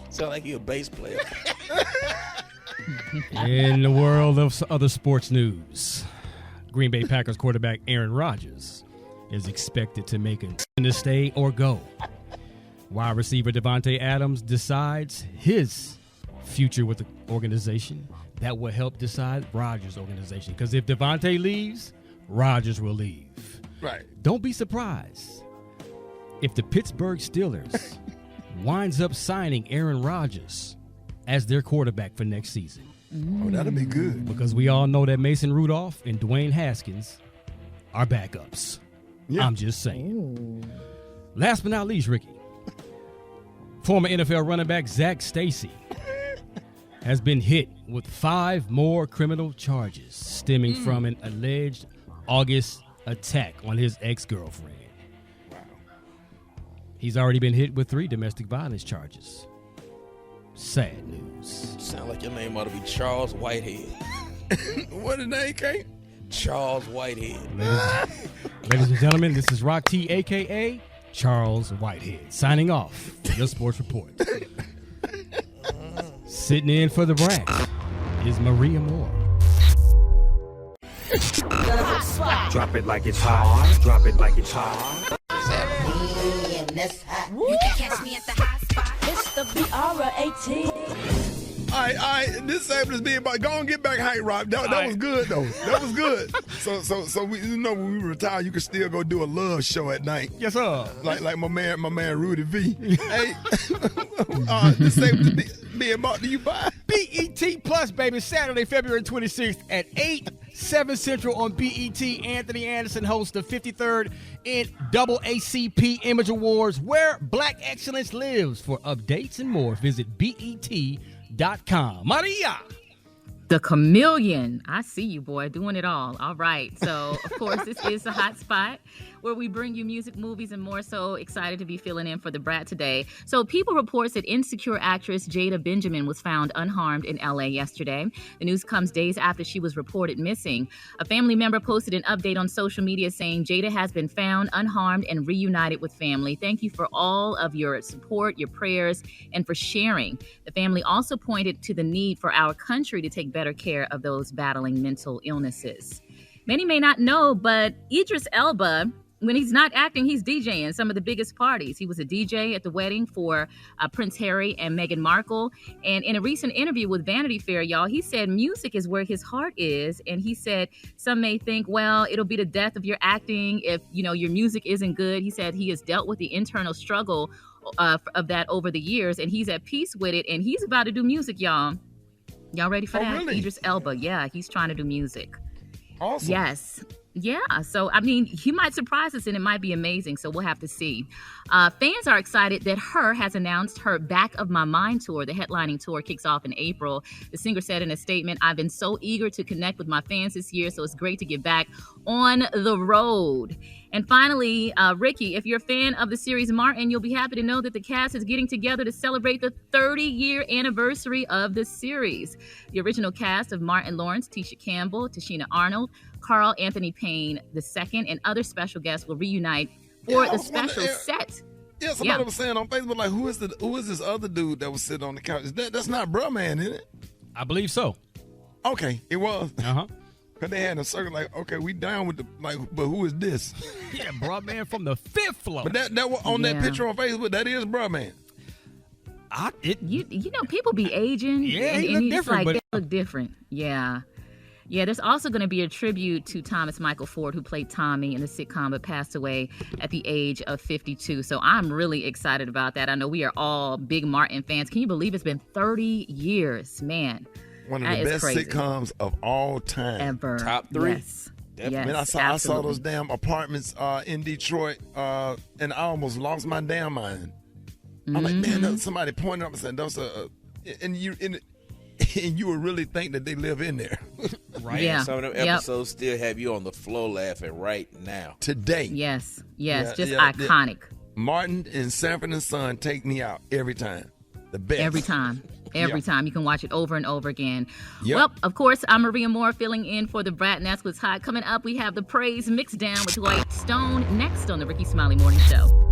Speaker 13: Sound like you're a bass player.
Speaker 7: In the world of other sports news, Green Bay Packers quarterback Aaron Rodgers is expected to make a stay or go. Wide receiver Devontae Adams decides his future with the organization. That will help decide Rodgers' organization. Because if Devontae leaves, Rodgers will leave.
Speaker 4: Right.
Speaker 7: Don't be surprised if the Pittsburgh Steelers winds up signing Aaron Rodgers as their quarterback for next season.
Speaker 4: Oh, that'll be good.
Speaker 7: Because we all know that Mason Rudolph and Dwayne Haskins are backups. Yeah. I'm just saying. Ooh. Last but not least, Ricky, former NFL running back Zach Stacy has been hit with 5 more criminal charges stemming from an alleged August attack on his ex-girlfriend. He's already been hit with 3 domestic violence charges. Sad news.
Speaker 13: Sound like your name ought to be Charles Whitehead.
Speaker 4: What the name, Kate?
Speaker 13: Charles Whitehead.
Speaker 7: Ladies and gentlemen, this is Rock T, a.k.a. Charles Whitehead, signing off for your sports report. Sitting in for the brat is Maria Moore.
Speaker 10: Drop it like it's hot. Drop it like it's hot.
Speaker 18: You can catch me at the hot spot. It's the BR18.
Speaker 4: All right. This segment is being about. Go on, get back height, Rob. That was good though. That was good. So we, when we retire, you can still go do a love show at night.
Speaker 7: Yes, sir.
Speaker 4: Like my man Rudy V. Hey, this segment is being brought to you by
Speaker 7: BET Plus, baby. Saturday, February 26th at 8, 7 Central on BET. Anthony Anderson hosts the 53rd NAACP Image Awards, where Black excellence lives. For updates and more, visit BET.com. Maria.
Speaker 9: The chameleon. I see you, boy, doing it all. All right. So, of course, this is the hot spot where we bring you music, movies, and more. So excited to be filling in for the brat today. So People reports that Insecure actress Jada Benjamin was found unharmed in L.A. yesterday. The news comes days after she was reported missing. A family member posted an update on social media saying Jada has been found unharmed and reunited with family. Thank you for all of your support, your prayers, and for sharing. The family also pointed to the need for our country to take better care of those battling mental illnesses. Many may not know, but Idris Elba, when he's not acting, he's DJing some of the biggest parties. He was a DJ at the wedding for Prince Harry and Meghan Markle. And in a recent interview with Vanity Fair, y'all, he said music is where his heart is. And he said some may think, well, it'll be the death of your acting if, your music isn't good. He said he has dealt with the internal struggle of that over the years, and he's at peace with it. And he's about to do music, y'all. Y'all ready for that?
Speaker 4: Really?
Speaker 9: Idris Elba, yeah, he's trying to do music.
Speaker 4: Awesome.
Speaker 9: Yes. Yeah. So, he might surprise us and it might be amazing. So we'll have to see. Fans are excited that Her has announced her Back of My Mind tour. The headlining tour kicks off in April. The singer said in a statement, "I've been so eager to connect with my fans this year, so it's great to get back on the road." And finally, Ricky, if you're a fan of the series Martin, you'll be happy to know that the cast is getting together to celebrate the 30-year anniversary of the series. The original cast of Martin Lawrence, Tisha Campbell, Tashina Arnold, Carl Anthony Payne II, and other special guests will reunite for the special set.
Speaker 4: Yeah, somebody was saying on Facebook, like, who is this other dude that was sitting on the couch? That's not Bruh Man, is it?
Speaker 7: I believe so.
Speaker 4: Okay, it was.
Speaker 7: Uh-huh.
Speaker 4: Because they had a circle like, okay, we down with but who is this?
Speaker 7: Yeah, Bruh Man from the 5th floor.
Speaker 4: But that was on that picture on Facebook, that is Bruh Man.
Speaker 9: People be aging.
Speaker 7: Yeah,
Speaker 9: and
Speaker 7: he look different.
Speaker 9: They look different. Yeah. Yeah, there's also going to be a tribute to Thomas Michael Ford, who played Tommy in the sitcom but passed away at the age of 52. So I'm really excited about that. I know we are all big Martin fans. Can you believe it's been 30 years? Man,
Speaker 4: one of the best sitcoms of all time.
Speaker 9: Ever.
Speaker 13: Top 3.
Speaker 9: Yes.
Speaker 4: Definitely.
Speaker 9: Yes,
Speaker 4: I saw those damn apartments in Detroit, and I almost lost my damn mind. I'm like, man, somebody pointed up and said, "Those and you would really think that they live in there."
Speaker 13: Right.
Speaker 9: Yeah.
Speaker 13: Some of them episodes still have you on the floor laughing right now.
Speaker 4: Today.
Speaker 9: Yes. Just iconic.
Speaker 4: Martin and Sanford and Son take me out every time. The best.
Speaker 9: Every time. Every time. You can watch it over and over again.
Speaker 4: Yep.
Speaker 9: Well, of course, I'm Maria Moore filling in for the brat, and that's what's hot. Coming up, we have the Praise Mix Down with Dwight Stone next on the Rickey Smiley Morning Show.